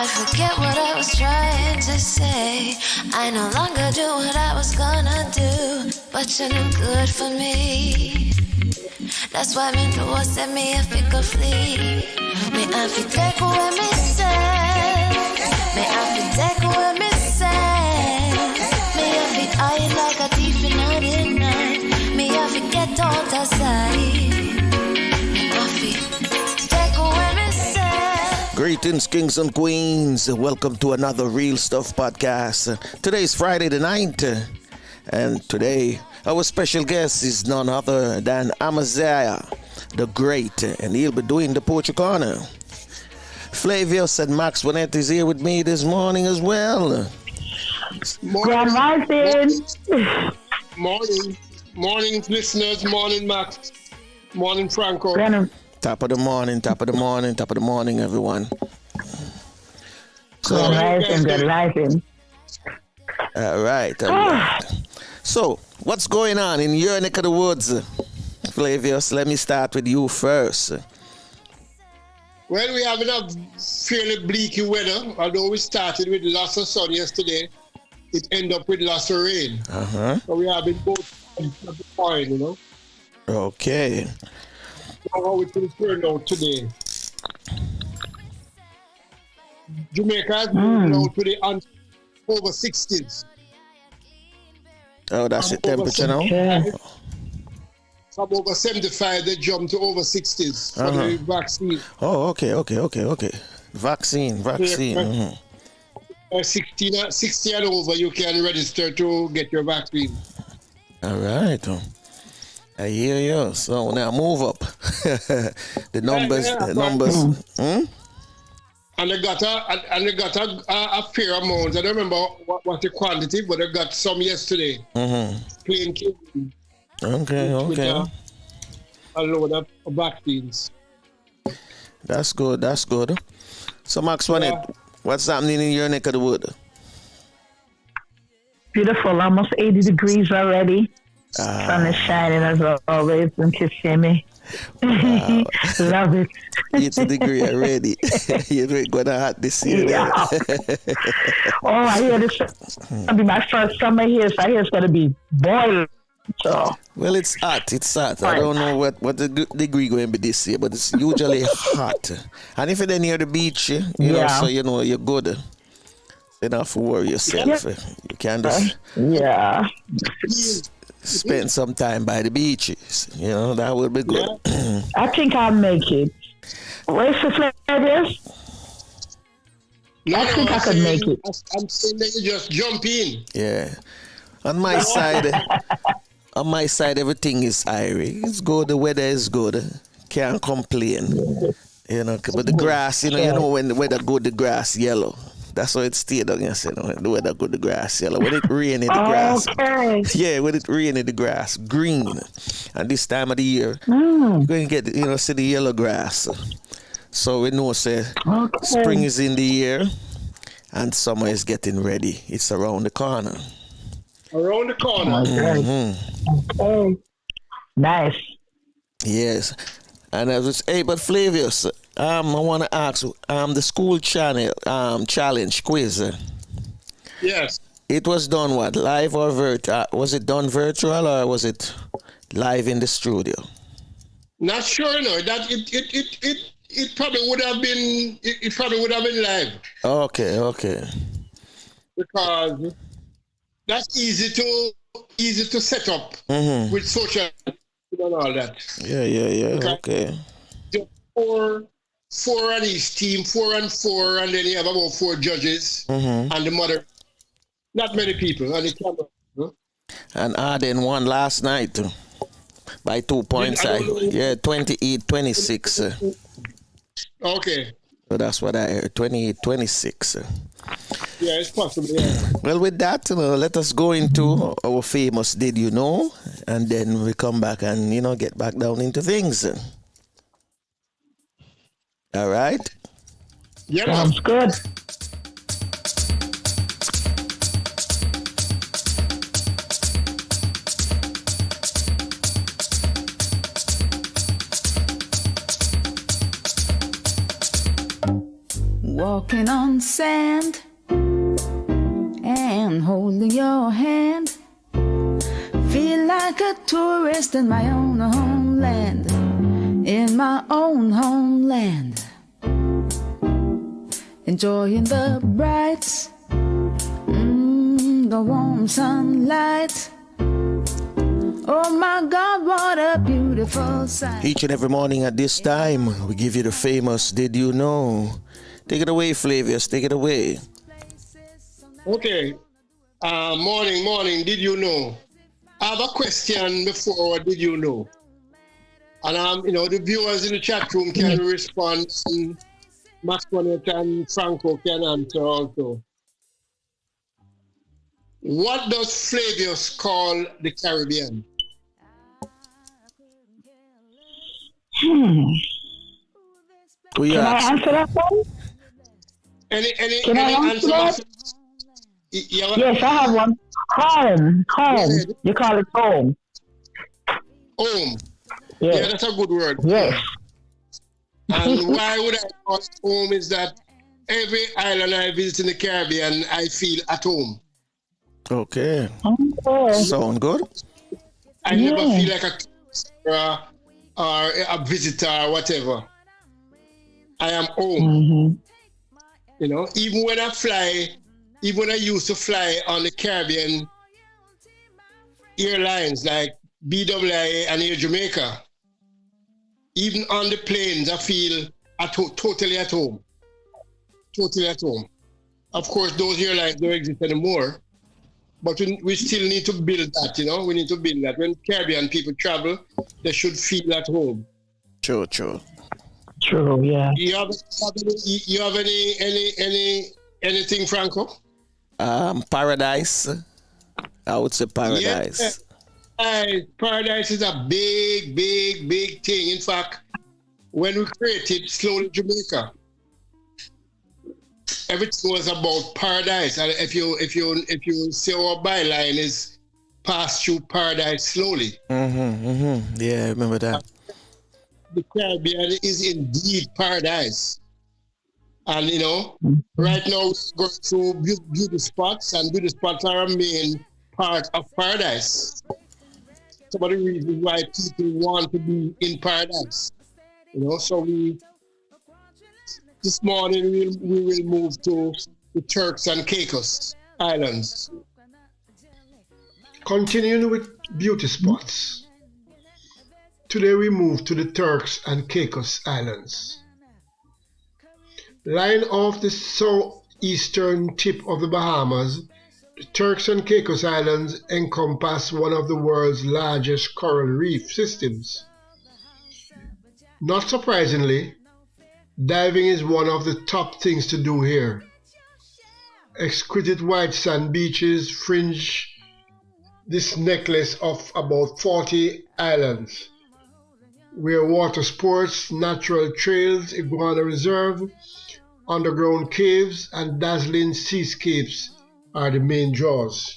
I forget what I was trying to say. I no longer do what I was gonna do, but you're no good for me. That's why me know I said me if it could flee. Me have to take away me say. Me have to take away me say. Me have to hide like a thief in the night. Me have to get out of sight. Me have to take away me say. Greetings, kings and queens. Welcome to another Real Stuff podcast. Today is Friday the 9th, and today our special guest is none other than Amaziyah The Great, and he'll be doing the Poetry Corner. Flavius and Max Bonnet is here with me this morning as well. Grand Rising. Morning, listeners. Morning, Max. Morning, Franco. Top of the morning, everyone. Grand Rising. All right. So, what's going on in your neck of the woods, Flavius? Let me start with you first. Well, we have a fairly bleaky weather. Although we started with lots of sun yesterday, it ended up with lots of rain. So we have been both at the point, you know. Okay. How it will turn out today. Jamaica has moved out to the over 60s. Oh, that's the temperature now? From over 75, they jumped to over 60s for the vaccine. Oh, okay. Vaccine. 60 and over, you can register to get your vaccine. All right. I hear you. So now move up. the numbers. And they got a fair amount. I don't remember what the quantity, but they got some yesterday. Plain cane. Okay. With a load of vaccines. That's good. So Max Bonnet, what's happening in your neck of the wood? Beautiful, almost 80 degrees already. Sun is shining as always and kissing me. Wow. Love it. 80 degree already. You're gonna hot this year. Yeah. I hear this gonna be my first summer here, so I hear it's gonna be boiling. So. Well, it's hot. I don't know what the degree going to be this year, but it's usually hot. And if you're near the beach, you know, so you know you're good. You don't have to worry yourself. You can just spend some time by the beaches. You know, that would be good. I think I'll make it. Where's the Flavius? I think I could make it. I'm saying that you just jump in. Yeah. On my side, everything is airy. It's good. The weather is good. Can't complain. You know, but the grass, you know when the weather good, the grass yellow. That's how it stayed on yesterday. You know, when the weather good, the grass yellow. When it rainy, the grass. Yeah, when it rainy, the grass green. And this time of the year, you're going to get, see the yellow grass. So we know, spring is in the air and summer is getting ready. It's around the corner. Okay. Nice. Yes. And I was but Flavius, I want to ask the school challenge quiz. Yes. It was done what? Live or virtual? Was it done virtual or was it live in the studio? Not sure, that it probably would have been live. Okay. Because that's easy to set up with social and all that. Yeah. Okay. Just four on each team, 4 and 4, and then you have about 4 judges and the mother. Not many people on the camera. And Arden won last night by 2 points. 28-26. Okay. So that's what I heard. 28-26. Yeah, it's possible. Yeah. Well, with that, let us go into our famous Did You Know? And then we come back and, get back down into things. All right? Yeah. Sounds good. walking on sand and holding your hand. Feel like a tourist in my own homeland, in my own homeland. Enjoying the bright, the warm sunlight. Oh my God, what a beautiful sight. Each and every morning at this time, we give you the famous Did You Know? Take it away, Flavius. Take it away. Okay. Morning. Did you know? I have a question before Did you know? And the viewers in the chat room can respond. And Maxwell and Franco can answer also. What does Flavius call the Caribbean? Can I answer that one? Any Can I answer that? Yes, I have one. Home. You call it home. Home. Yes. Yeah, that's a good word. Yes. And why would I call it home is that every island I visit in the Caribbean, I feel at home. Okay. Oh. Sound good? I never feel like a tourist or a visitor or whatever. I am home. Even when I fly, even when I used to fly on the Caribbean airlines like BWI and Air Jamaica, even on the planes, I feel totally at home. Totally at home. Of course, those airlines don't exist anymore, but we still need to build that, We need to build that. When Caribbean people travel, they should feel at home. True. True, yeah. You have anything, Franco? Paradise. I would say paradise. Yeah. Paradise is a big thing. In fact, when we created Slowly Jamaica, everything was about paradise. And if you say our byline is pass through paradise slowly. Yeah, I remember that. The Caribbean is indeed paradise. And right now we're going through beauty spots, and beauty spots are a main part of paradise. Some of the reasons why people want to be in paradise. So this morning we will move to the Turks and Caicos Islands. Continuing with beauty spots. Today we move to the Turks and Caicos Islands. Lying off the southeastern tip of the Bahamas, the Turks and Caicos Islands encompass one of the world's largest coral reef systems. Not surprisingly, diving is one of the top things to do here. Exquisite white sand beaches fringe this necklace of about 40 islands, where water sports, natural trails, iguana reserve, underground caves, and dazzling seascapes are the main draws.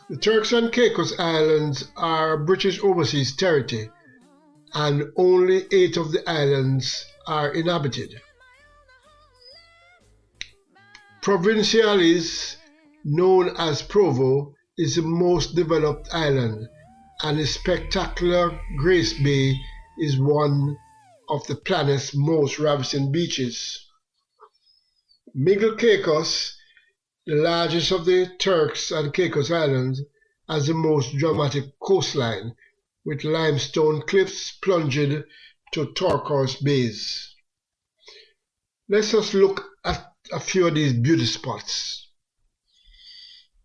The Turks and Caicos Islands are British overseas territory, and only 8 of the islands are inhabited. Provincialis, known as Provo, is the most developed island, and the spectacular Grace Bay is one of the planet's most ravishing beaches. Middle Caicos, the largest of the Turks and Caicos Islands, has the most dramatic coastline, with limestone cliffs plunged to turquoise bays. Let's just look at a few of these beauty spots.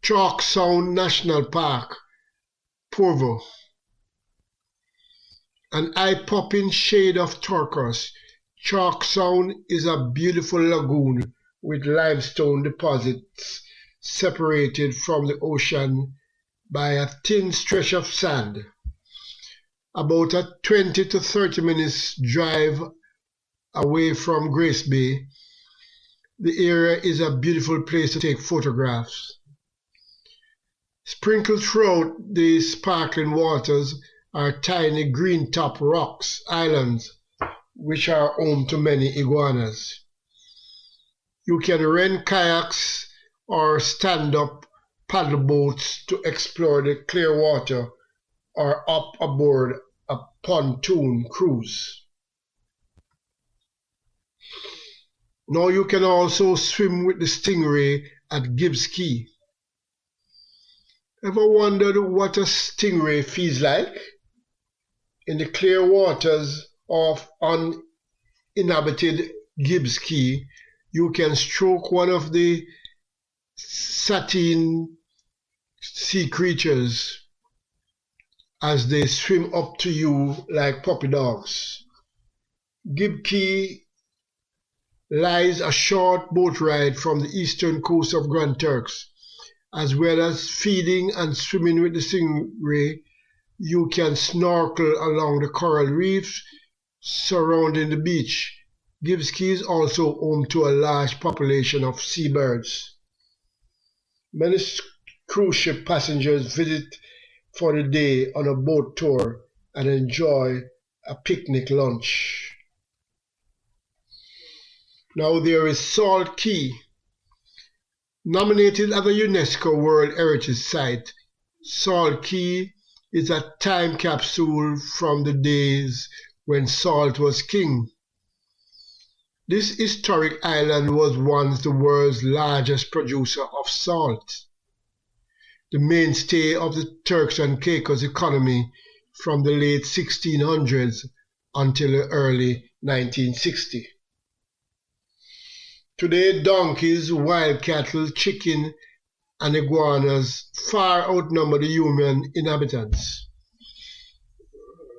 Chalk Sound National Park, Provo. An eye-popping shade of turquoise, Chalk Sound is a beautiful lagoon with limestone deposits separated from the ocean by a thin stretch of sand. About a 20 to 30 minutes drive away from Grace Bay, the area is a beautiful place to take photographs. Sprinkled throughout the sparkling waters are tiny green top rocks, islands, which are home to many iguanas. You can rent kayaks or stand-up paddle boats to explore the clear water or up aboard a pontoon cruise. Now you can also swim with the stingray at Gibbs Key. Ever wondered what a stingray feels like? In the clear waters of uninhabited Gibbs Key, you can stroke one of the satin sea creatures as they swim up to you like puppy dogs. Gibbs Key lies a short boat ride from the eastern coast of Grand Turks. As well as feeding and swimming with the stingray, you can snorkel along the coral reefs surrounding the beach. Gibbs Key is also home to a large population of seabirds. Many cruise ship passengers visit for the day on a boat tour and enjoy a picnic lunch. Now there is Salt Key. Nominated as a UNESCO World Heritage Site, Salt Key is a time capsule from the days when salt was king. This historic island was once the world's largest producer of salt, the mainstay of the Turks and Caicos economy from the late 1600s until the early 1960s. Today, donkeys, wild cattle, chicken, and iguanas far outnumber the human inhabitants.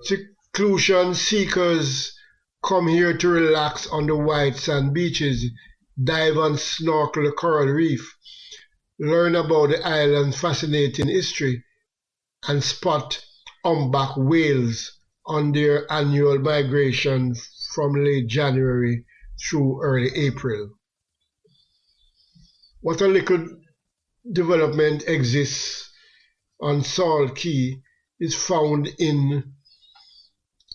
Seclusion seekers come here to relax on the white sand beaches, dive and snorkel the coral reef, learn about the island's fascinating history, and spot humpback whales on their annual migration from late January through early April. What a little development exists on Salt Key is found in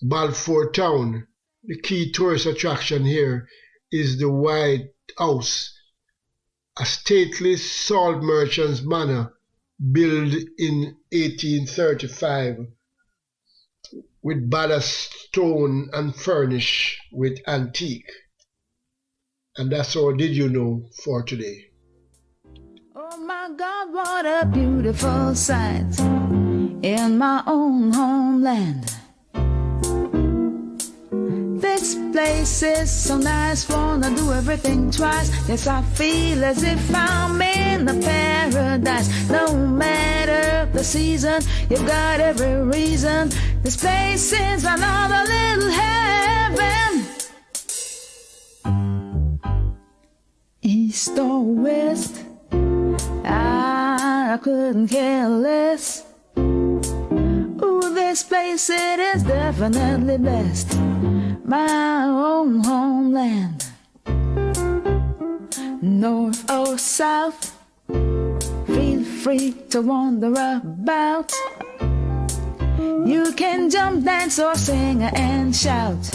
Balfour Town. The key tourist attraction here is the White House, a stately salt merchant's manor built in 1835 with ballast stone and furnished with antique. And that's our Did You Know for today. Oh my God, what a beautiful sight in my own homeland. This place is so nice, wanna do everything twice. Yes, I feel as if I'm in a paradise. No matter the season, you've got every reason. This place is another little heaven. East or west, I couldn't care less. Ooh, this place, it is definitely blessed. My own homeland. North or south, feel free to wander about. You can jump, dance, or sing and shout.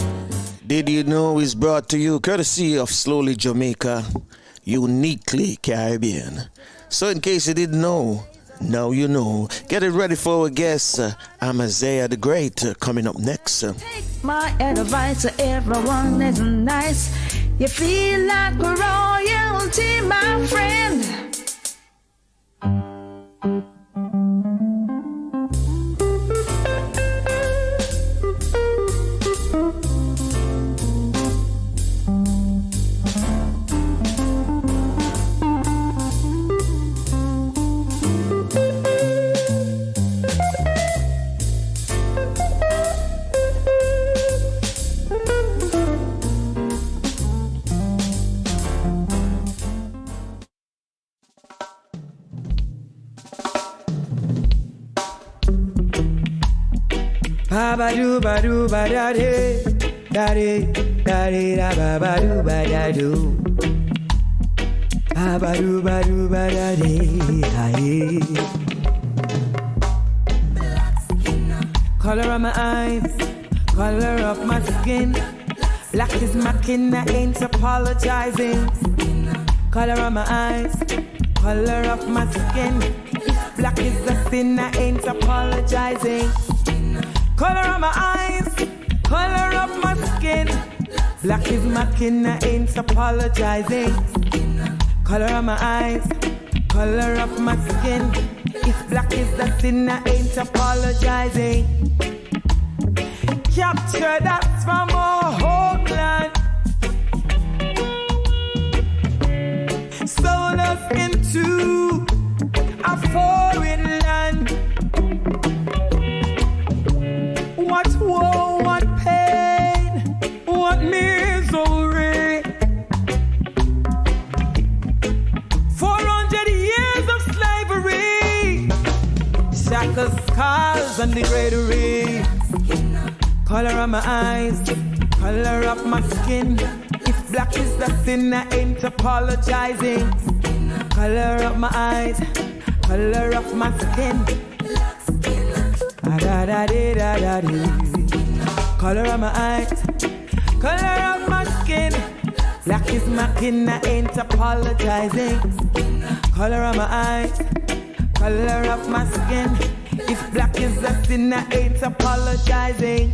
Did You Know is brought to you courtesy of Slowly Jamaica, uniquely Caribbean. So in case you didn't know, now you know. Get it ready for our guest, Amaziyah The Great, coming up next. Take my advice, everyone is nice. You feel like royalty, my friend. Ba do ba do ba da de da de da de da ba do ba da do ba do ba da de da de. Color of my eyes, color of my skin. Black is my kin, I ain't apologizing. color of my eyes, color of my skin. If black is a sin, I ain't apologizing. Color of my eyes, color of my skin. Black is my kin, I ain't apologizing. Color of my eyes, color of my skin. If black is a sin, I ain't apologizing. Capture that from our homeland. Sold us into a foreign land. What woe, what pain, what misery. 400 years of slavery, shackles, scars, and degrading. Color of my eyes, color of my skin. If black is the sin, I ain't apologizing. Color of my eyes, color of my skin. Color of my eyes, color of my skin. Black is my kin, I ain't apologizing. Color of my eyes, color of my skin. If black is a sin, I ain't apologizing.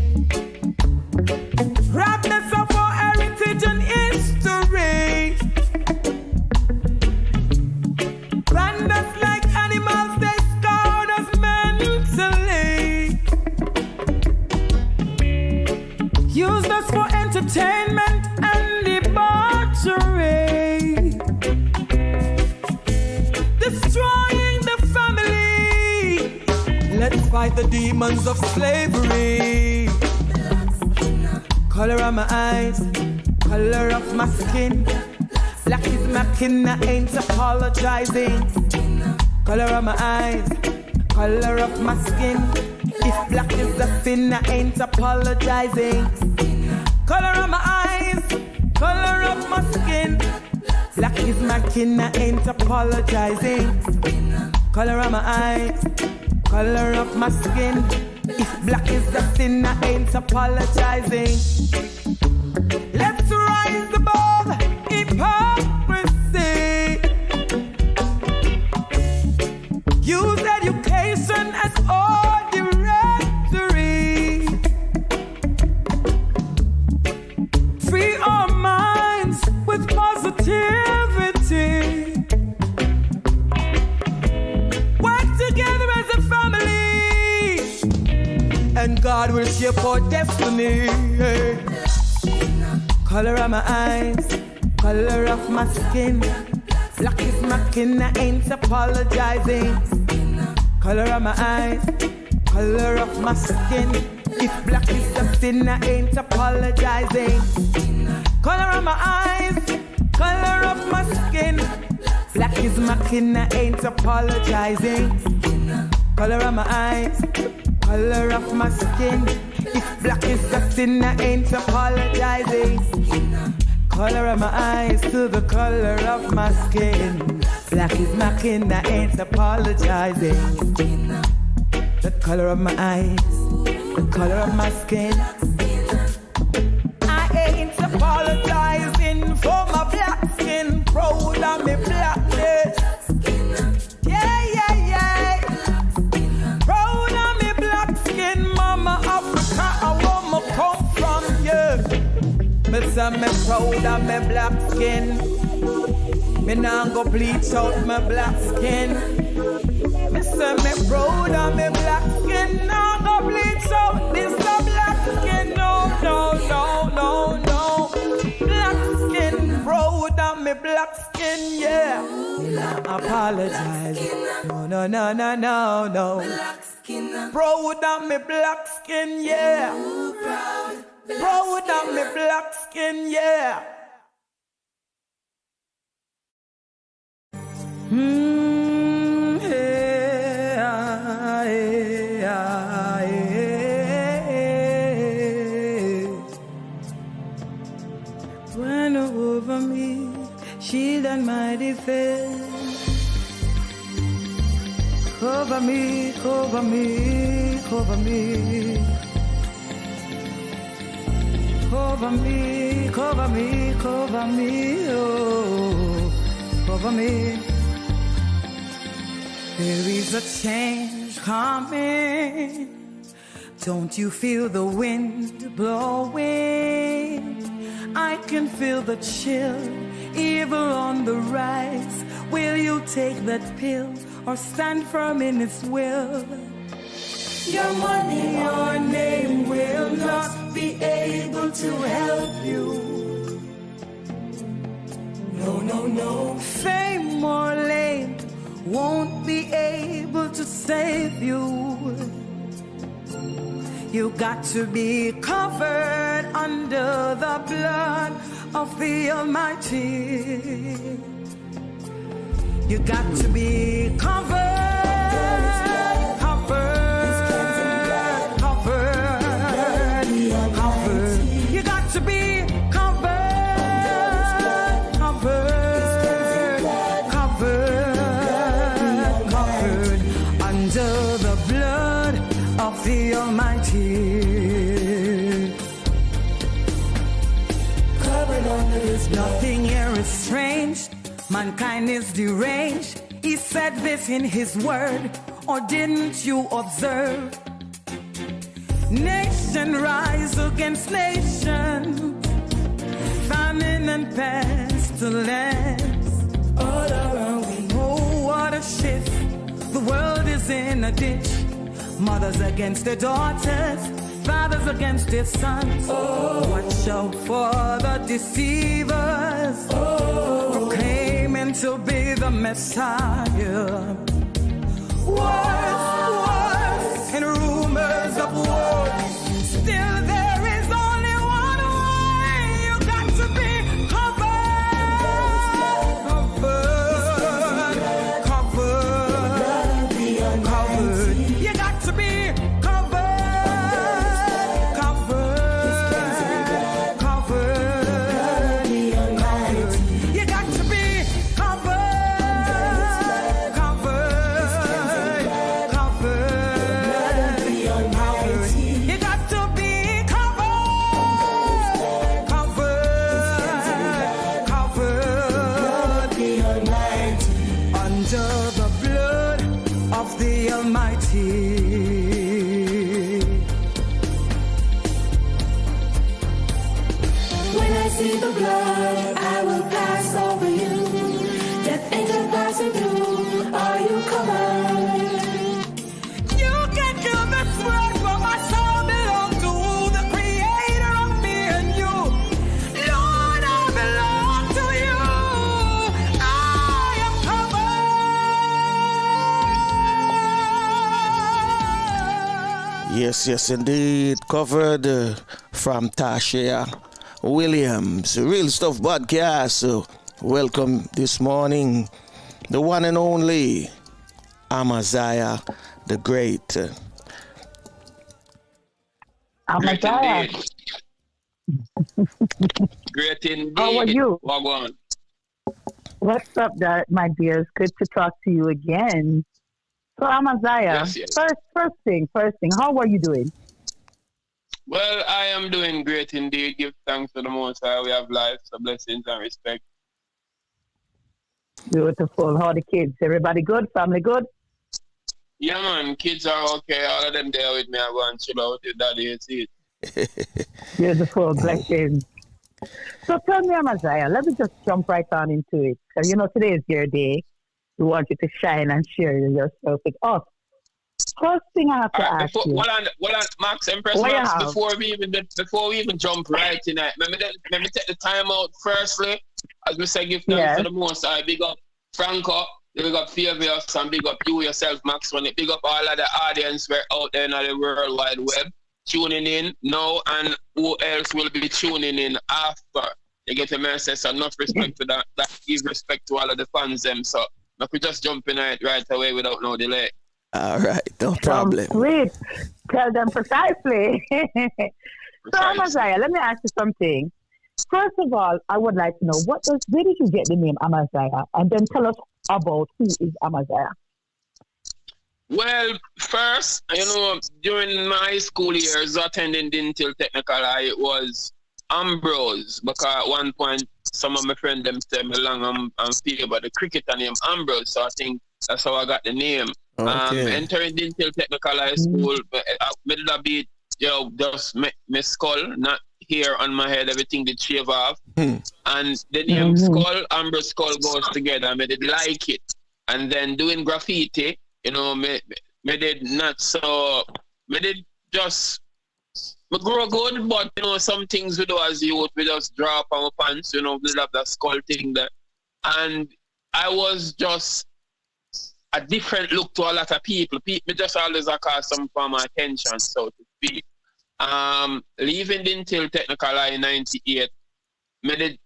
Robbness of our heritage and history. Brand us like animals, they scarred us mentally. Used us for entertainment and debauchery. Destroying the family. Let's fight the demons of slavery. Color of my eyes, color of my skin. Black is my kin, I ain't apologizing. Color of my eyes, color of my skin. If black is a sin, I ain't apologizing. Color of my eyes, color of my skin. Black is my kin, I ain't apologizing. Color of my eyes, color of my skin. If black is a sin, I ain't apologizing. Let's rise above hypocrisy. Use education as our directory. Free our minds with positivity. Work together as a family, and God will shape our destiny. Color of my eyes, color of my skin. Black is my kin, I ain't apologizing. Color of my eyes, color of my skin. If black is a sin, I ain't apologizing. Color of my eyes, color of my skin. Black is my kin, I ain't apologizing. Color of my eyes, color of my skin. If black is a sin, I ain't apologizing. Color of my eyes to the color of my skin. Black is my kin, I ain't apologizing. The color of my eyes, the color of my skin. I ain't apologizing for my black skin. Proud of me blackness. Yeah, yeah, yeah. Proud of me black skin. Mama Africa, I want me come from you. Me say me proud of me black skin. Me nah go bleach out my black skin. Me say me proud of me black skin. Nah go bleach out this a black skin. No, no, no, no, no. Black skin, proud of me black skin, yeah. Me nah apologize. No, no, no, no, no, no. Proud of me black skin, yeah. Proud of me black skin, yeah. Run over me, shield and my defense. Cover me, cover me, cover me. Cover me, cover me, cover me, oh. over me. There is a change coming. Don't you feel the wind blowing? I can feel the chill, evil on the rise. Will you take that pill or stand firm in its will? Your money, your name will not be able to help you. No, no, no. Fame or lame won't be able to save you. You got to be covered under the blood of the Almighty. You got to be covered, covered, covered, covered. You got to be covered, covered, covered, covered under the blood of the Almighty. Covered under His blood. Nothing here is strange. Mankind is deranged. He said this in His word, or didn't you observe? Nation rise against nation, famine and pestilence all around me. Oh, what a shift. The world is in a ditch. Mothers against their daughters, fathers against their sons. Oh, watch out for the deceivers, proclaiming to be the Messiah. Wars, and rumors of wars. Still there is only one way. You got to be covered, covered, covered, covered. You got to be covered, covered, covered, covered. You got to be covered, covered, covered, covered. You got to be covered, covered, covered, under the blood of the Almighty. When I see the blood, I will pass over you. Death angel passing through. Are you covered? You can kill this word, but my soul belongs to the Creator of me and you. Lord, I belong to you. I am covered. Yes, yes, indeed. Covered from Tasha Williams. Real Stuff Podcast. So, welcome this morning, the one and only Amaziyah The Great. Amaziyah, Great indeed. how are you? Wagwan. What's up, my dear? It's good to talk to you again. So, Amaziyah, Yes, yes. first thing, how are you doing? Well, I am doing great indeed. Give thanks to the Most High. We have life, so blessings and respect. Beautiful. How are the kids? Everybody good? Family good? Yeah, man. Kids are okay. All of them there with me. I go and chill out with daddy and see it. Beautiful. Blessings. So tell me, Amaziyah, let me just jump right on into it. Because, today is your day. We want you to shine and share yourself with us. First thing I have to ask you. What on, Max, Empress What you Max, have? before we even jump right in it, let me take the time out firstly. As we say, give thanks Yes. to the Most High. Big up Franco, big up Flavius, and big up you yourself, Max. Big up all of the audience we're out there in the World Wide Web, tuning in now, and who else will be tuning in after. You get a message, so enough respect to that. That give respect to all of the fans them. So if we just jump in it right away without no delay. All right, no problem. Sweet. Tell them precisely. So, Amaziyah, let me ask you something. First of all, I would like to know, where did you get the name Amaziyah? And then tell us about who is Amaziyah. Well, first, during my school years attending Dinthill Technical High, it was Ambrose, because at one point some of my friends them say me long and feel about the cricketer named Ambrose, so I think that's how I got the name. Entering Dinthill Technical High School, me did a bit, just me skull, not hair on my head, everything did shave off. And the name Skull, Ambrose Skull goes together. I did like it. And then doing graffiti, me did not so, me did just, me grow good, but, some things we do as youth, we just draw up our pants, we have that skull thing there. And I was just a different look to a lot of people. People just always cause some form of attention, so to speak. Leaving Dinthill Technical High in 98, me did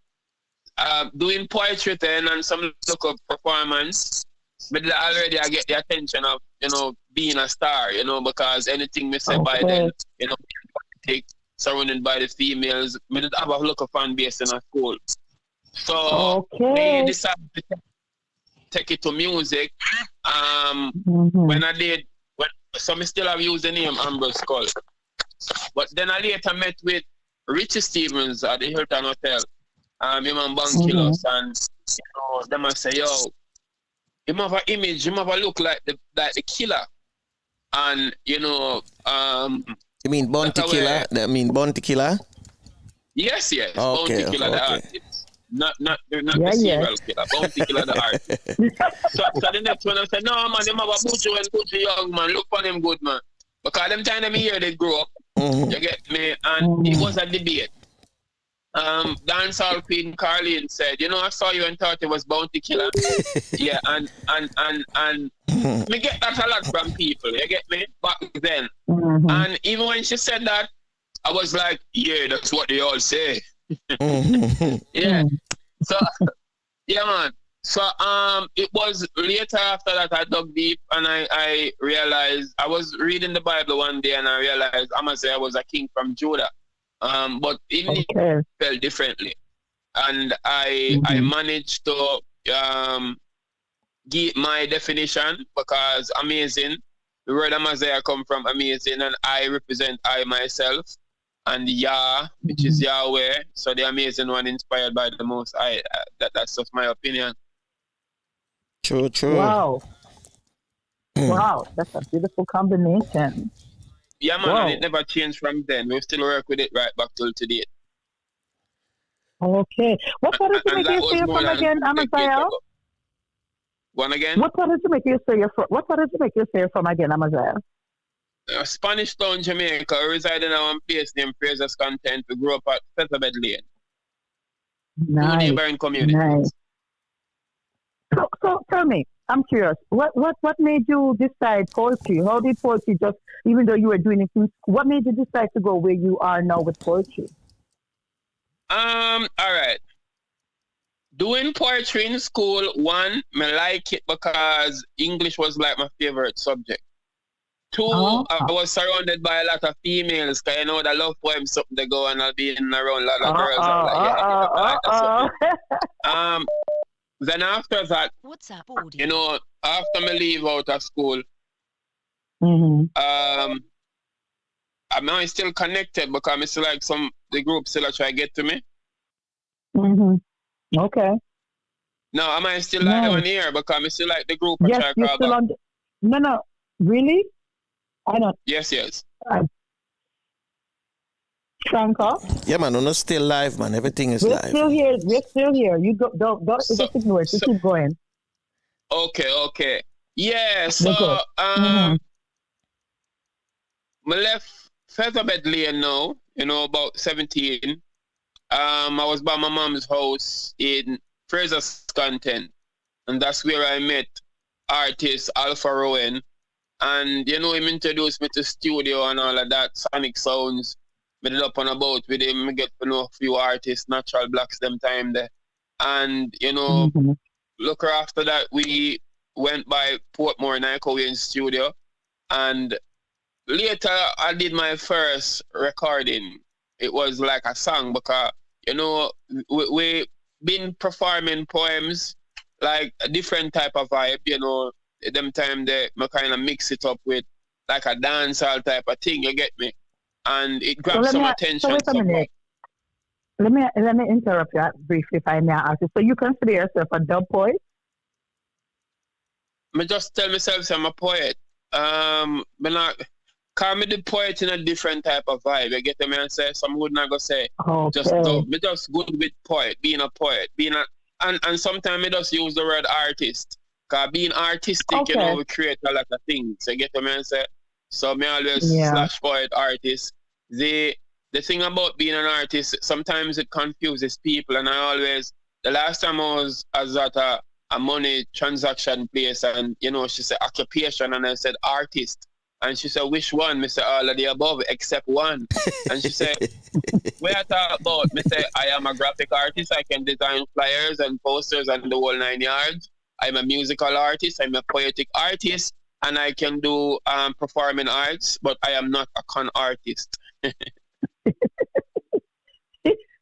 doing poetry then and some local performance. But already I get the attention of, being a star, because anything me say by then, surrounded by the females, me did have a local fan base in a school. So they decided to take it to music. When I did, so I still have used the name Ambrose Skull. But then I later met with Richie Stevens at the Hilton Hotel. Him and Bankilos, and them I say, yo, him have an image, him have a look like the killer. And you mean Bounty Killer? Bounty Killer? Yes. Bounty Killer the artist. Not the serial killer, Bounty Killer the artist. so the next one I said, no man, him have a butcher young man, look for him good man. Because them time them here they grew up. You get me? And it was a debate. Dancehall Queen Carlene said, I saw you and thought it was Bounty Killer. Yeah, and me get that a lot from people, you get me? Back then. And even when she said that, I was like, yeah, that's what they all say. Yeah. So yeah man. So it was later after that I dug deep and I realized I was reading the Bible one day and I realized Amaziyah was a king from Judah. But it felt differently. And I managed to give my definition because amazing. The word Amaziyah come from amazing and I represent I myself. And Yah, which is Yahweh. So the amazing one inspired by the Most High. That's just my opinion. True. Wow. Wow, that's a beautiful combination. Yeah, man, and it never changed from then. We still work with it right back till today. Okay. What part of Jamaica you say from again, Amaziyah? One again? What part of Jamaica you say you're from? What part of Jamaica you say you're from again, Amaziyah? Spanish Town, Jamaica. We reside in our place named Fraser's Content. We grew up at Featherbed Lane. Nice. Two neighboring communities. Nice. So tell me, I'm curious. What made you decide poetry? How did poetry just, even though you were doing it in school, what made you decide to go where you are now with poetry? All right. Doing poetry in school, one, I like it because English was like my favorite subject. Two, I was surrounded by a lot of females because the love poems something they go and I'll be in around a lot of girls. I like then after that, after me leave out of school, I'm still connected because I'm still like the group still try to get to me. Okay. No, am I still like on here because I'm still like the group? Yes, you're still on. No, really? I don't. Yes. Franco? Yeah, man, we're still live, man. Everything is live. We're still here. You go. Don't just ignore it. Just keep going. Okay. Yeah. So I left Featherbed Lane now. About 17. I was by my mom's house in Fraser's Content, and that's where I met artist Alpha Rowan. And him introduced me to studio and all of that, Sonic Sounds. Made it up and about with him. I get to know a few artists, Natural Blacks, them time there. And, look after that, we went by Portmore and Ico in studio. And later, I did my first recording. It was like a song because, we been performing poems, like a different type of vibe, them time they kind of mix it up with like a dancehall type of thing, you get me? And it grabs some attention. So wait a minute. Let me interrupt you briefly if I may ask you. So you consider yourself a dub poet? I just tell myself I'm a poet. But not call me the poet in a different type of vibe. You get me and say some would not go say. Okay. Me just good with poet, being a poet. And sometimes I just use the word artist. Cause being artistic, you know, we create a lot of things. You get me and say. So me always slash poet artist. The thing about being an artist, sometimes it confuses people, and the last time I was at a money transaction place, and you know, she said occupation, and I said artist, and she said which one? Me say all of the above except one, and she said what I talk about? Me say I am a graphic artist. I can design flyers and posters and the whole 9 yards. I'm a musical artist. I'm a poetic artist. And I can do performing arts, but I am not a con artist.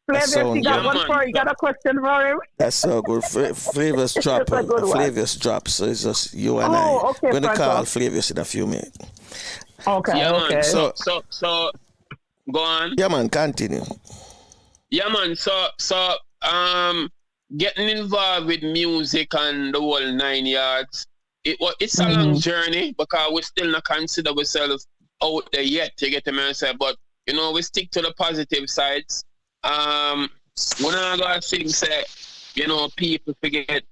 Flavius, you got one for you. Got a question for him? That's so good. Flavius drop. Flavius drop. So it's just you and I. Okay, I'm gonna call Flavius in a few minutes. Okay. Yeah, okay. Man. So go on. Yeah, man. Continue. Yeah, man. So getting involved with music and the whole 9 yards. It's a long journey because we still not consider ourselves out there yet. You get me say, but you know we stick to the positive sides. When I go things say, you know, people forget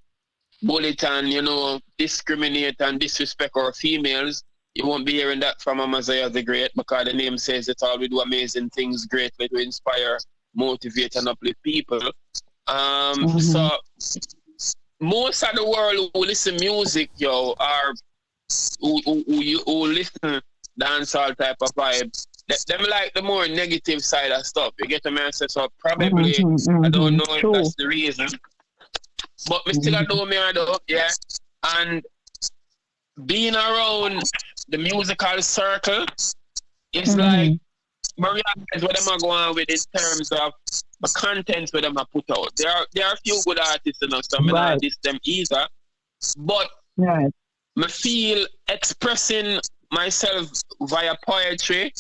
bullet and you know discriminate and disrespect our females. You won't be hearing that from Amaziyah The Great because the name says it's all we do amazing things greatly to inspire, motivate, and uplift people. So. Most of the world who listen music, yo, are who listen dancehall type of vibe. Them like the more negative side of stuff. You get me? So probably I don't know if that's the reason, but me still I do, yeah. And being around the musical circle is like Maria is what them are going with in terms of the contents where them are put out. There are a few good artists, you know, so I'm not artist them either. But I feel expressing myself via poetry,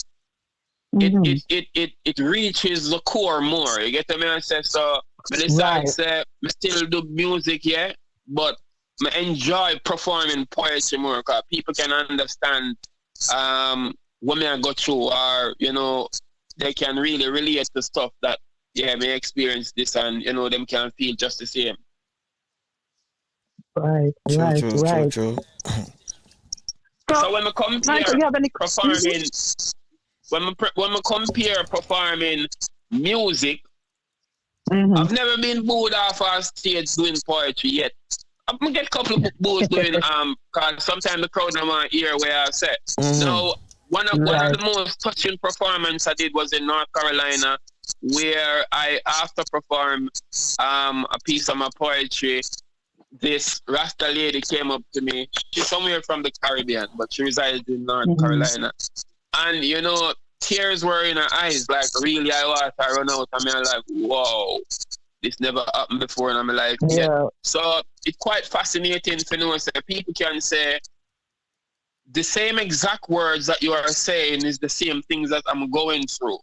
it reaches the core more. You get me? I say so. I decide say I still do music, yeah, but I enjoy performing poetry more because people can understand what I go through, or you know, they can really relate to stuff that may experience this, and you know, them can feel just the same. Right. True. So when we compare performing, when we compare performing music, I've never been booed off our stage doing poetry yet. I'm gonna get a couple of boos doing because sometimes the crowd don't want to hear where I say. So one of the most touching performance I did was in North Carolina, where I after perform a piece of my poetry, this Rasta lady came up to me. She's somewhere from the Caribbean, but she resides in North Carolina. And you know, tears were in her eyes, like really I was. I run out and I'm like, whoa, this never happened before. And I'm like, yeah. So it's quite fascinating to know that people can say the same exact words that you are saying is the same things that I'm going through.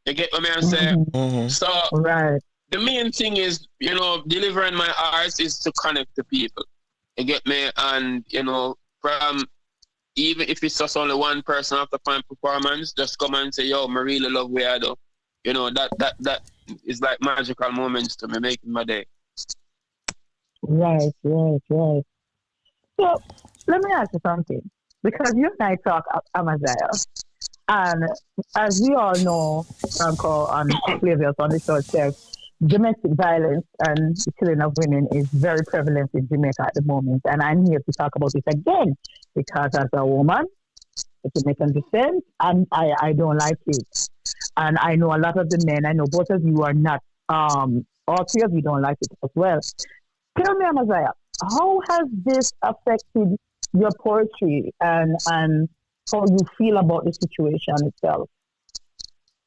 You get what I'm saying? So the main thing is, you know, delivering my art is to connect to people. You get me? And, you know, from even if it's just only one person after fine performance, just come and say, yo, I really love what I do. You know, that is like magical moments to me, making my day. Right. So let me ask you something. Because you and I talk Amaziyah, and as we all know, Franco and Flavius on the show says, domestic violence and the killing of women is very prevalent in Jamaica at the moment. And I'm here to talk about this again because as a woman, it's Jamaican descent, and I don't like it. And I know a lot of the men, I know both of you are not, all three of you don't like it as well. Tell me, Amaziyah, how has this affected your poetry and how you feel about the situation itself?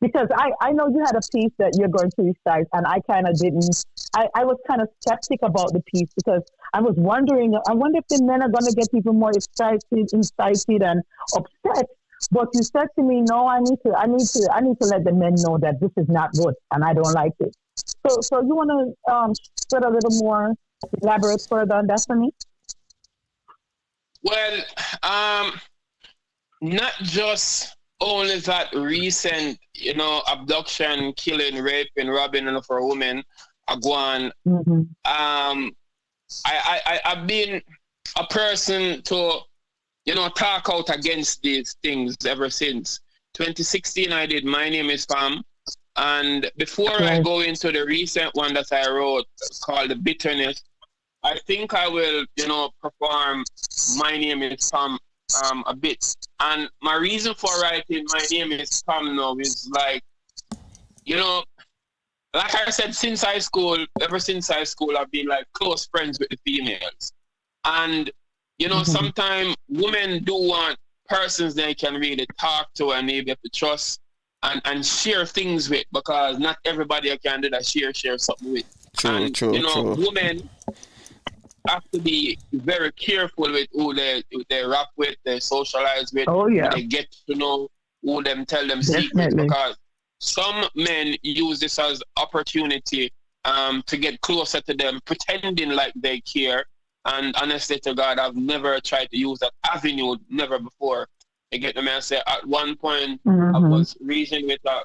Because I know you had a piece that you're going to recite, and I kind of didn't. I was kind of skeptic about the piece because I was wondering. I wonder if the men are going to get even more excited and upset. But you said to me, no, I need to let the men know that this is not good, and I don't like it. So you want to spread a little more, elaborate further on that for me? Well, not just only that recent, abduction, killing, raping, robbing of a woman, Agwan. Mm-hmm. I've been a person to, talk out against these things ever since 2016. I did My Name is Pam, and before I go into the recent one that I wrote called The Bitterness, I think I will, perform My Name is Pam a bit. And my reason for writing My Name is Pam now is like I said, ever since high school, I've been like close friends with the females. And, sometimes women do want persons they can really talk to and maybe have to trust and share things with, because not everybody can do that, share something with. True. Women have to be very careful with who they rap with, they socialize with. Oh, yeah. They get to know who them tell them secrets, because some men use this as opportunity to get closer to them, pretending like they care. And honestly to God, I've never tried to use that avenue, never before. You get me? I say at one point I was reasoning with a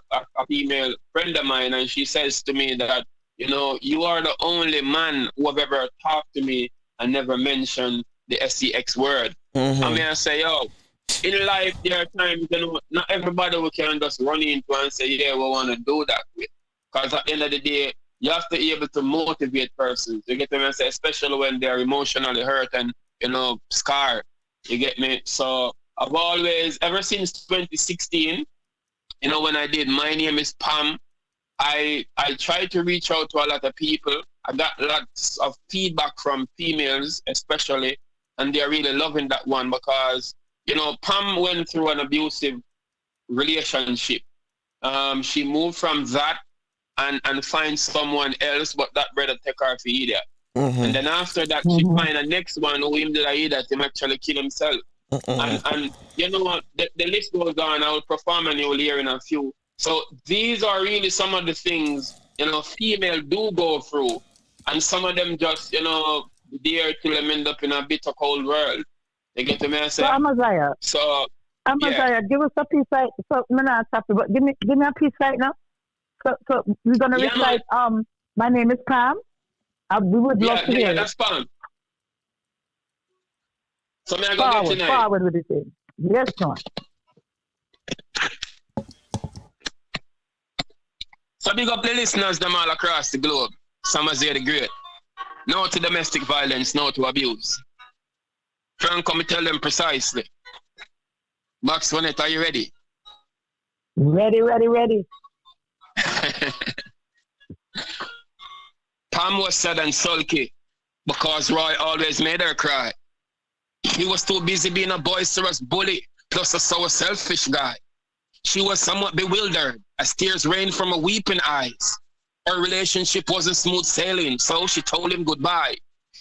female friend of mine, and she says to me that, you are the only man who have ever talked to me and never mentioned the SCX word. I say, in life, there are times, not everybody we can just run into and say, yeah, we want to do that with. Because at the end of the day, you have to be able to motivate persons. You get me? I say, especially when they're emotionally hurt and, scarred. You get me? So I've always, ever since 2016, when I did My Name is Pam, I tried to reach out to a lot of people. I got lots of feedback from females, especially, and they're really loving that one because, Pam went through an abusive relationship. She moved from that and find someone else, but that brother take her for idiot. And then after that, she find a next one who him did a idiot, him actually kill himself. And you know what, the list goes on. I will perform and you will hear in a few. So these are really some of the things, female do go through. And some of them just, dare till them end up in a bitter cold world. You get me? So Amaziyah. Give us a piece right. So I'm not happy, but give me a piece right now. So we're gonna recite My Name is Pam. We would love to hear it. That's Pam. So may I go get tonight? Forward with the thing. Yes, John. So big up the listeners them all across the globe. Amaziyah The Great. No to domestic violence, no to abuse. Franco, me tell them precisely. Max Vanet, are you ready? Ready. Pam was sad and sulky because Roy always made her cry. He was too busy being a boisterous bully, plus a sour selfish guy. She was somewhat bewildered as tears rained from her weeping eyes. Her relationship wasn't smooth sailing, so she told him goodbye.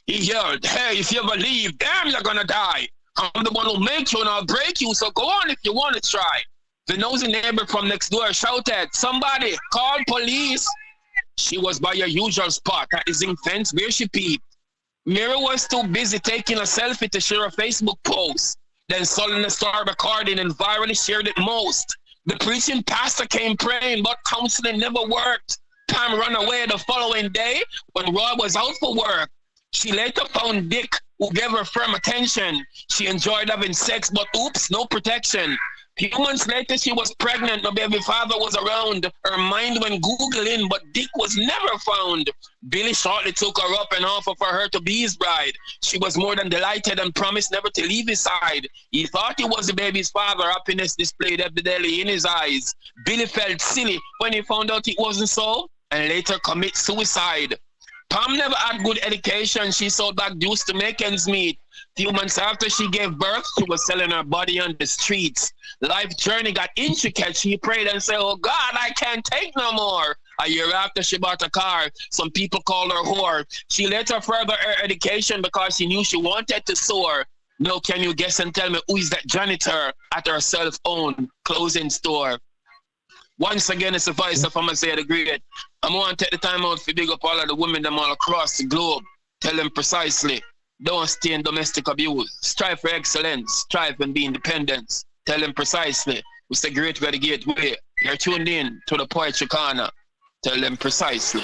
He yelled, "Hey, if you ever leave, damn, you're gonna die. I'm the one who'll make you and I'll break you, so go on if you want to try." The nosy neighbor from next door shouted, "Somebody, call police." She was by her usual spot at the zinc fence where she peeped. Mira was too busy taking a selfie to share a Facebook post. Then Solomon started recording and virally shared it most. The preaching pastor came praying, but counseling never worked. Pam ran away the following day when Roy was out for work. She later found Dick, who gave her firm attention. She enjoyed having sex, but oops, no protection. Few months later, she was pregnant. No baby father was around. Her mind went Googling, but Dick was never found. Billy shortly took her up and offered for her to be his bride. She was more than delighted and promised never to leave his side. He thought he was the baby's father. Happiness displayed evidently in his eyes. Billy felt silly when he found out it wasn't so, and later commit suicide. Pam never had good education. She sold back juice to make ends meet. Few months after she gave birth, she was selling her body on the streets. Life journey got intricate. She prayed and said, "Oh God, I can't take no more." A year after she bought a car, some people called her whore. She later furthered her education because she knew she wanted to soar. Now can you guess and tell me who is that janitor at her self-owned clothing store? Once again, it's the voice of Amaziyah The Great. I'm going to take the time out to big up all of the women them all across the globe. Tell them precisely, don't stay in domestic abuse. Strive for excellence. Strive and be independent. Tell them precisely, it's the great way to get way. You're tuned in to the Poetry Corner. Tell them precisely.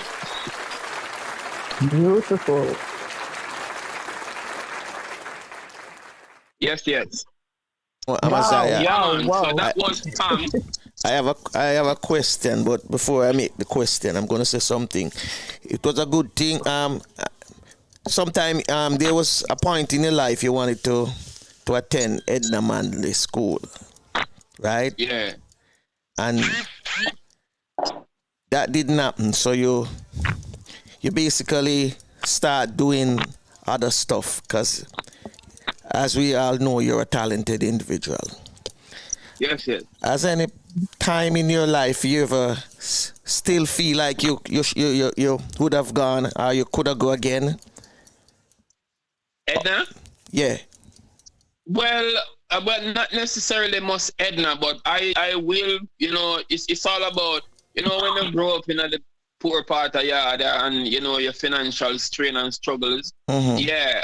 Beautiful. Yes, yes. Well, Amaziyah, So that was Tom. I have a question, but before I make the question, I'm gonna say something. It was a good thing. Sometime there was a point in your life you wanted to attend Edna Manley School, right? Yeah. And that didn't happen. So you basically start doing other stuff because, as we all know, you're a talented individual. Yes, yes. Has any time in your life you ever still feel like you would have gone or you could have go again? Edna? Yeah. Well, not necessarily must Edna, but I will, it's all about, when you grow up in the poor part of yard and, your financial strain and struggles. Mm-hmm. Yeah,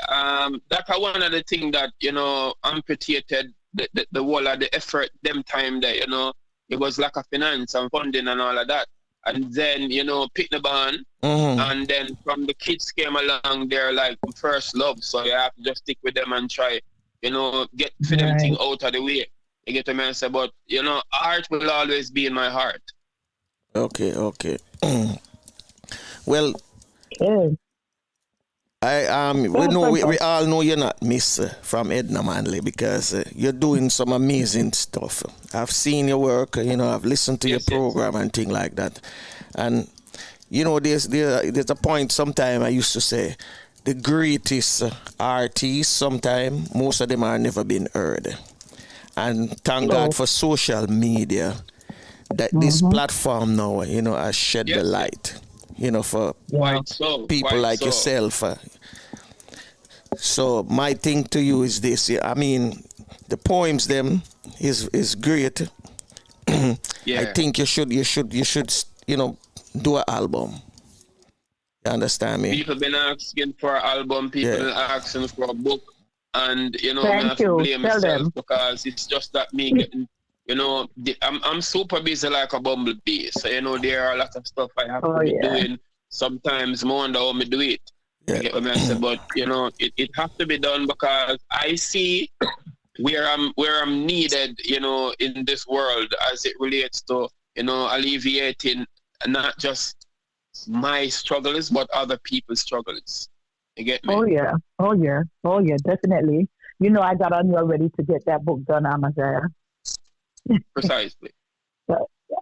that's one of the things that, amputated the whole of the effort, them time that, it was lack of finance and funding and all of that. And then, pick the band. Mm-hmm. And then from the kids came along, they're like first love. So you have to just stick with them and try, get for them thing out of the way. You get what I say? But, art will always be in my heart. Okay. Well, we all know you're not Miss from Edna Manley because you're doing some amazing stuff. I've seen your work, I've listened to your program and things like that. And there's a point sometime I used to say the greatest artists sometime most of them are never been heard. And thank God for social media that this platform now, has shed the light. For people like yourself. So my thing to you is this. I mean, the poems them is great. I think you should do an album. You understand me? People been asking for an album. People asking for a book, and I have to blame myself because it's just that me getting. I'm super busy like a bumblebee. So, there are a lot of stuff I have to be doing. Sometimes I wonder how me do it. You get what I say? But, it has to be done because I see where I'm needed, in this world as it relates to, alleviating not just my struggles, but other people's struggles. You get me? Oh, yeah, definitely. I got on you already to get that book done, Amaziyah. Precisely.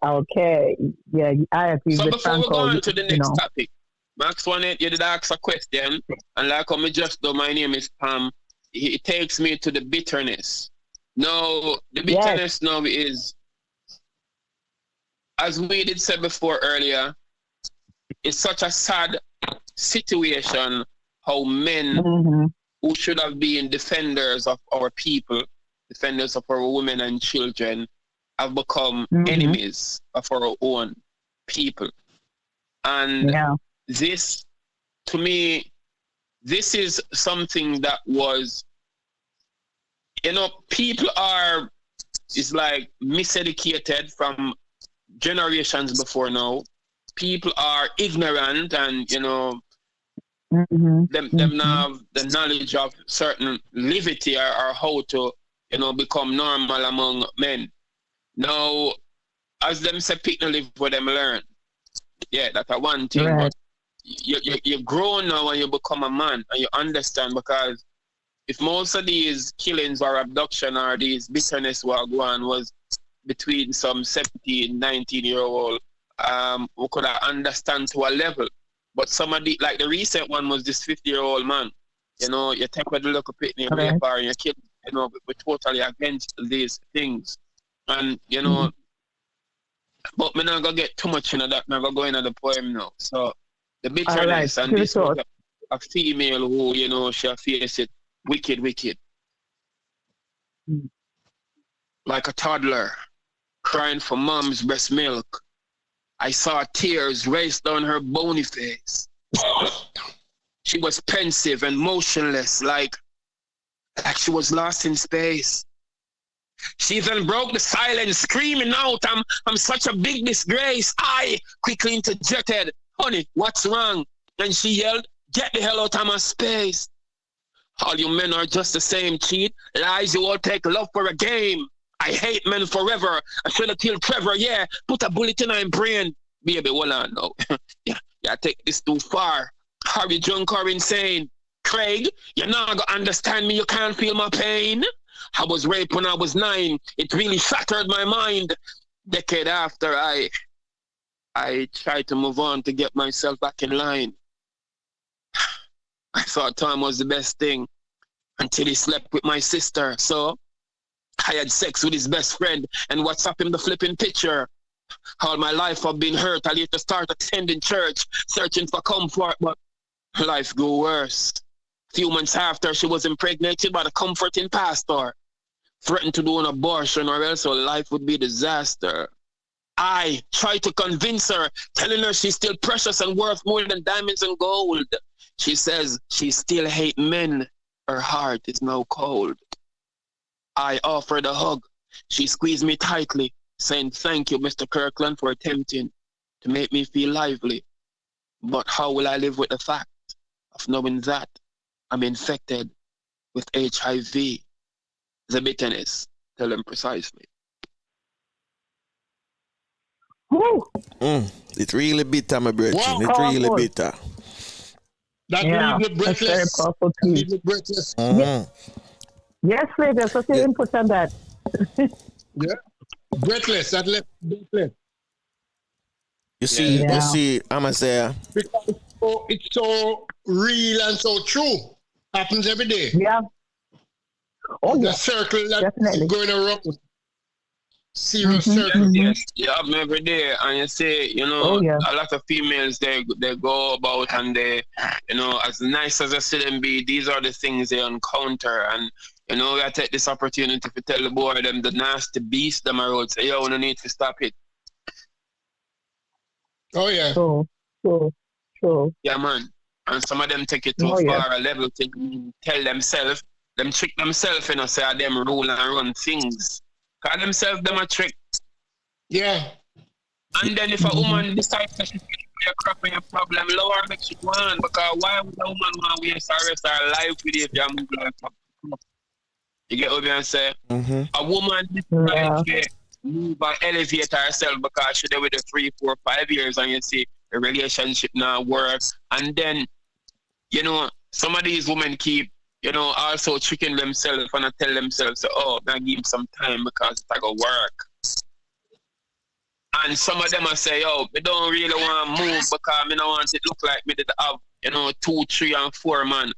Okay. Yeah, I agree. So with before we Franco, go on to the next topic, Max wanted you did ask a question, and like me just though my name is Pam, it takes me to the bitterness. Now the bitterness now is, as we did say before earlier, it's such a sad situation how men who should have been defenders of our people, defenders of our women and children, have become enemies of our own people. And this, to me, this is something that was, people is like miseducated from generations before now. People are ignorant and, them now have the knowledge of certain levity or how to, become normal among men. Now, as them say, pick no live where them learn. Yeah, that's a one thing. Right. But you grow now and you become a man and you understand, because if most of these killings or abduction or these bitterness were going was between some 17, 19-year-old, we could understand to a level. But some of the, like the recent one was this 50-year-old man. You take with the local pitney and rape her and you kill, we're totally against these things. And, but we're not going to get too much into that. I'm going to go into the poem now. So, the bitterness and this was a female who, she faced it wicked. Like a toddler crying for mom's breast milk. I saw tears race down her bony face. She was pensive and motionless, like she was lost in space. She then broke the silence, screaming out, I'm such a big disgrace. I quickly interjected, honey, what's wrong? And she yelled, get the hell out of my space. All you men are just the same, cheat. Lies, you all take love for a game. I hate men forever. I should have killed Trevor, yeah. Put a bullet in my brain. Baby, hold on now. yeah, take this too far. Are you drunk or insane? Craig, you're not going to understand me. You can't feel my pain. I was raped when I was 9. It really shattered my mind. Decade after, I tried to move on to get myself back in line. I thought Tom was the best thing until he slept with my sister. So I had sex with his best friend and WhatsApp him the flipping picture. All my life I've been hurt. I need to start attending church, searching for comfort, but life grew worse. Few months after, she was impregnated by the comforting pastor. Threatened to do an abortion or else her life would be a disaster. I tried to convince her, telling her she's still precious and worth more than diamonds and gold. She says she still hates men. Her heart is now cold. I offered a hug. She squeezed me tightly, saying, thank you, Mr. Kirkland, for attempting to make me feel lively. But how will I live with the fact of knowing that I'm infected with HIV? The bitterness. Tell them precisely. It's really bitter, my brother. Wow, it's really powerful. bitter. That Yeah, leave the that's very breathless. powerful too. Leave the breathless. Yes, Flavius, what's your input on that? Yeah. Breathless. That left breathless. You see, Yeah. you see, Amaziyah. Because it's so real and so true. Happens every day. Yeah. Oh, The yeah. circle that Definitely. is going around. Serious circle. Yes, you have them every day, and you see, you know, Oh, yeah. a lot of females they go about and they, you know, as nice as they see them be, these are the things they encounter, and you know, I take this opportunity to tell the boy them the nasty beast them around. Say, yo, no need to stop it. Oh, yeah. So. Yeah, man. And some of them take it too Oh, yeah. far a level to tell themselves, them trick themselves, you know, say them rule and run things. Cause themselves them a trick. Yeah. And then if a woman decides that she's going to be a crap in a problem, lower make she want. Because why would a woman want to waste her rest of her life with it if you move like a... You get what I'm saying? A woman decides to move and elevate herself because she's there with the 3, 4, 5 years and you see the relationship now work. And then, you know, some of these women keep, you know, also tricking themselves and tell themselves, oh, I'm going to give them some time because it's going to work. And some of them will say, yo, I don't really want to move because I don't want it to look like me that have, you know, 2, 3, and 4 man.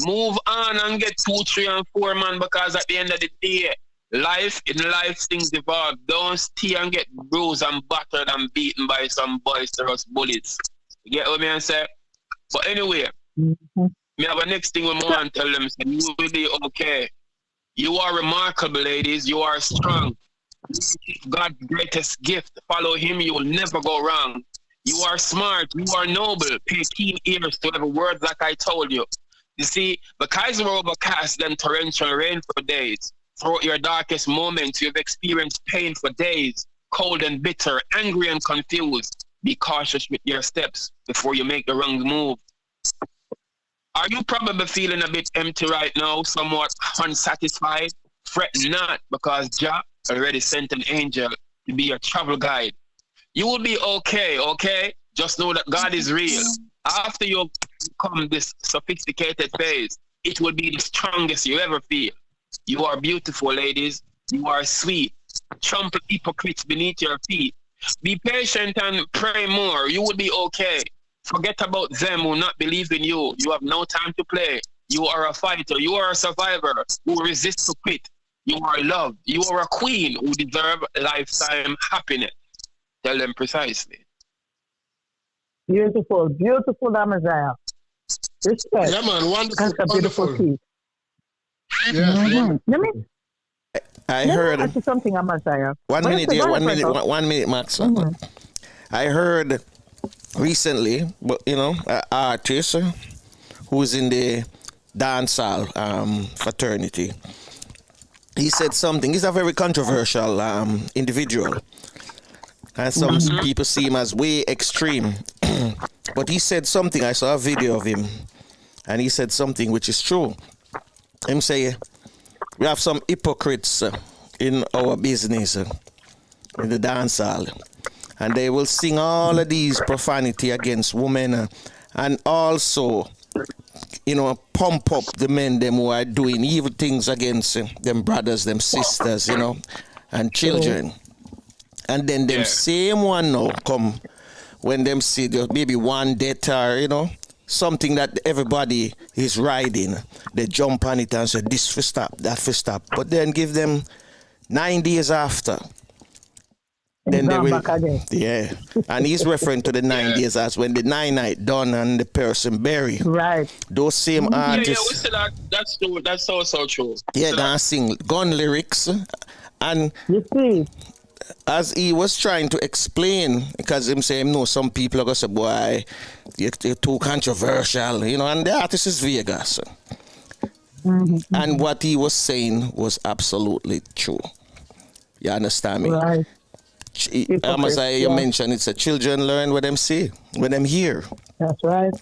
Move on and get 2, 3, and 4 man because at the end of the day, life things evolve. Don't stay and get bruised and battered and beaten by some boisterous bullets. You get what I say? But anyway, me have a next thing we want to tell them, so you will be okay. You are remarkable, ladies. You are strong. God's greatest gift. Follow him, you will never go wrong. You are smart. You are noble. Pay keen ears to every word like I told you. You see, because we're overcast and torrential rain for days. Throughout your darkest moments, you've experienced pain for days, cold and bitter, angry and confused. Be cautious with your steps before you make the wrong move. Are you probably feeling a bit empty right now, somewhat unsatisfied? Fret not, because Jah already sent an angel to be your travel guide. You will be okay, okay? Just know that God is real. After you become this sophisticated phase, it will be the strongest you ever feel. You are beautiful, ladies. You are sweet. Trample hypocrites beneath your feet. Be patient and pray more. You will be okay. Forget about them who not believe in you. You have no time to play. You are a fighter. You are a survivor who resists to quit. You are loved. You are a queen who deserve lifetime happiness. Tell them precisely. Beautiful, beautiful, Amaziyah. Respect. Yeah, man. Wonderful. That's a beautiful Wonderful. piece. Yeah. Let me I heard ask you something, Amaziyah. one minute, Max. I heard recently, but an artist who's in the dancehall fraternity. He said something. He's a very controversial individual, and some people see him as way extreme. But he said something. I saw a video of him, and he said something which is true. Him say, we have some hypocrites in our business, in the dancehall, and they will sing all of these profanity against women, and also, pump up the men them who are doing evil things against them brothers, them sisters, and children. And then them same one now come when them see there maybe one death or, something that everybody is riding. They jump on it and say, this for stop, that for stop. But then give them 9 days after. Then they will, and he's referring to the 9 days as when the 9 night done and the person buried. Right. Those same artists. Yeah, we see that. That's true. That's so true. Yeah, dancing gun lyrics, and you see, as he was trying to explain, because him saying no, some people are gonna say, boy, you're too controversial, and the artist is Vegas. And what he was saying was absolutely true. You understand me? Right. Amaziyah, you mentioned it's a children learn what them see, what them hear. That's right.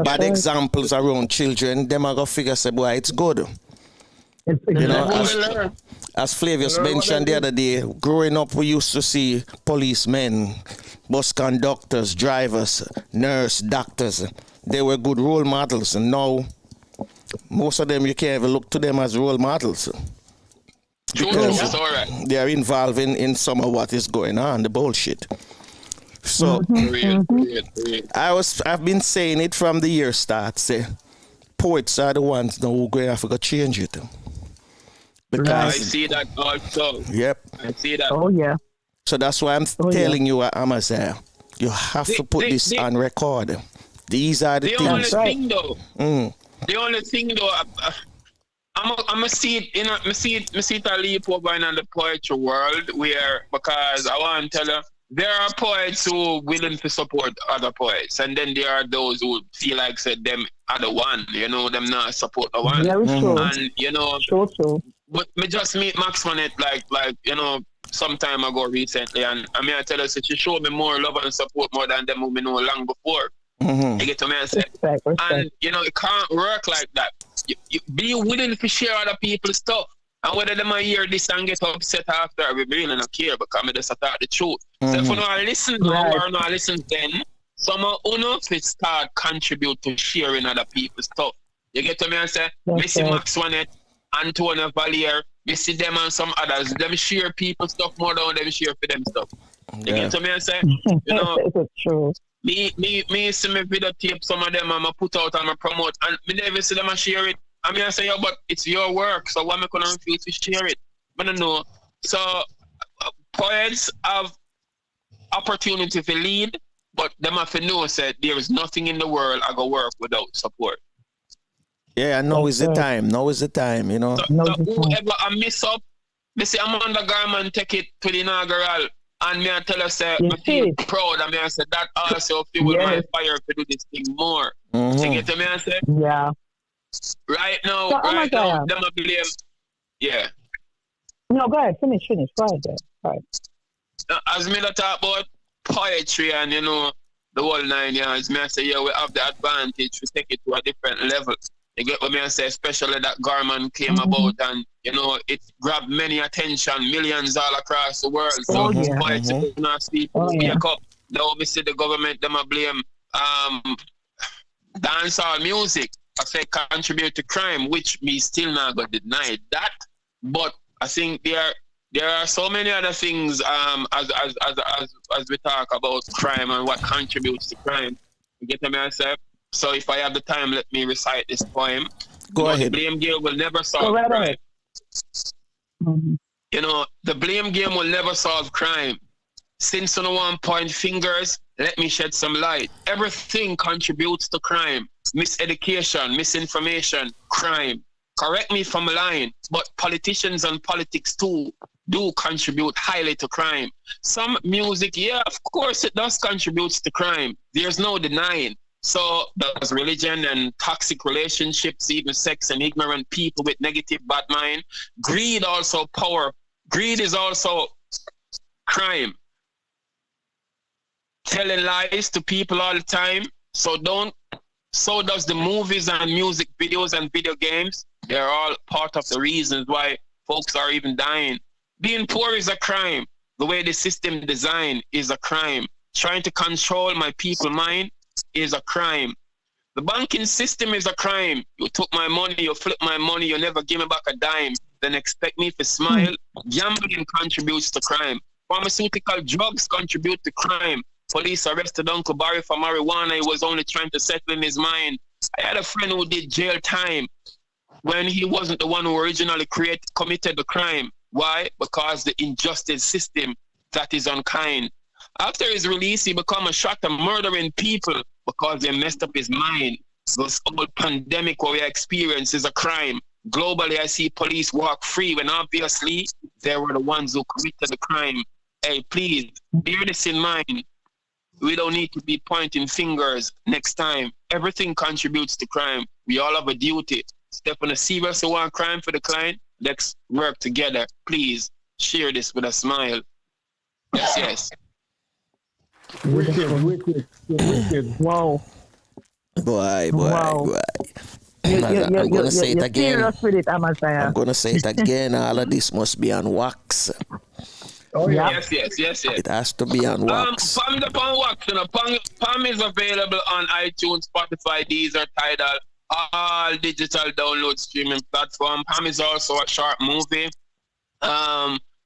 Bad examples around children, them are gonna figure say, boy, it's good. As Flavius mentioned the other day, growing up we used to see policemen, bus conductors, drivers, nurse, doctors. They were good role models, and now most of them you can't even look to them as role models. Because they are involved in some of what is going on, the bullshit. So I've been saying it from the year start. Say poets are the ones now who going to have to change it. Because I see that also. Yep. I see that. Oh yeah. So that's why I'm telling you, Amaziyah, you have to put this on record. These are the things. The only thing though, I'm a see it, I see it a leap over in the poetry world because I want to tell you, there are poets who are willing to support other poets, and then there are those who feel like said them are the one, them not support the one. Very true. And true. But me just meet Max on it like some time ago recently, and I mean I tell her so she showed me more love and support more than them who me know long before. You get to me and say, and it can't work like that. You be willing to share other people's stuff, and whether them hear this and get upset after, we really not care because I just attack the truth. So if you not listen now or not listen then, some of you start contribute to sharing other people's stuff. You get to me and say, Missy Max Wanet, Antonio Valier, you see them and some others, them share people's stuff more than them share for them stuff. You get to me and say, it's true. Me see me videotape some of them and I put out and I promote, and me never see them and share it. I mean I say, but it's your work, so why am I gonna refuse to share it? I don't know. So poets have opportunity to lead, but them have to know that there is nothing in the world I go work without support. Yeah, now is the time. Now is the time, So whoever I miss up, me say I'm on the garment, take it to the inaugural. And me I tell us I feel proud, and me I say that also fuel my fire to do this thing more. So you get to me and say? Yeah. Right now, them a blame. Yeah. No, go ahead, finish. Go ahead there. All right. As me talk about poetry and the whole 9 yards, me I say, we have the advantage to take it to a different level. You get what me I say, especially that Garman came about, and it grabbed many attention, millions all across the world. So poetry not speak wake up. Now we see the government them a blame dancehall music. I say contribute to crime, which me still not gonna deny that. But I think there are so many other things as we talk about crime and what contributes to crime. You get what I say? So if I have the time, let me recite this poem. Go ahead. The blame game will never solve crime. The blame game will never solve crime. Since no one point fingers, let me shed some light. Everything contributes to crime. Miseducation, misinformation, crime. correct me if I'm lying, but politicians and politics too do contribute highly to crime. Some music, yeah, of course it does contribute to crime. There's no denying. So does religion and toxic relationships, even sex and ignorant people with negative bad mind. Greed also power. Greed is also crime. Telling lies to people all the time. So does the movies and music videos and video games. They're all part of the reasons why folks are even dying. Being poor is a crime. The way the system designed is a crime. Trying to control my people's mind is a crime. The banking system is a crime. You took my money, you flip my money, you never give me back a dime, then expect me to smile. Gambling contributes to crime. Pharmaceutical drugs contribute to crime. Police arrested Uncle Barry for marijuana. He was only trying to settle in his mind. I had a friend who did jail time when he wasn't the one who originally committed the crime. Why? Because the injustice system that is unkind. After his release, he became a shot and murdering people because they messed up his mind. This whole pandemic where we experience is a crime. Globally, I see police walk free when obviously they were the ones who committed the crime. Hey, please, bear this in mind. We don't need to be pointing fingers next time. Everything contributes to crime. We all have a duty. Step on a serious one crime for the client. Let's work together. Please share this with a smile. Yes, yes. Wicked. Wow. Boy. I'm going to say it again. Serious with it, Amaziyah. I'm going to say it again. All of this must be on wax. Oh, yeah. Yes. It has to be on wax. Pam the Pam wax. Pam is available on iTunes, Spotify, Deezer, Tidal, all digital download streaming platform. Pam is also a short movie.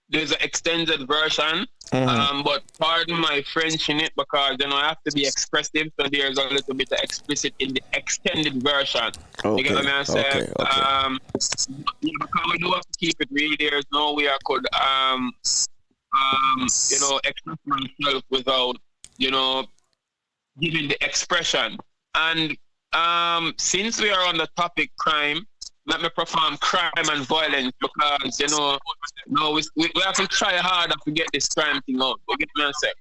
There's an extended version, but pardon my French in it because I have to be expressive, so there's a little bit of explicit in the extended version. Okay. You get what I'm saying? Okay. Because we do have to keep it real. There's no way I could express myself without giving the expression. And since we are on the topic crime, let me perform crime and violence because, we have to try harder to get this crime thing out. You get me a sec?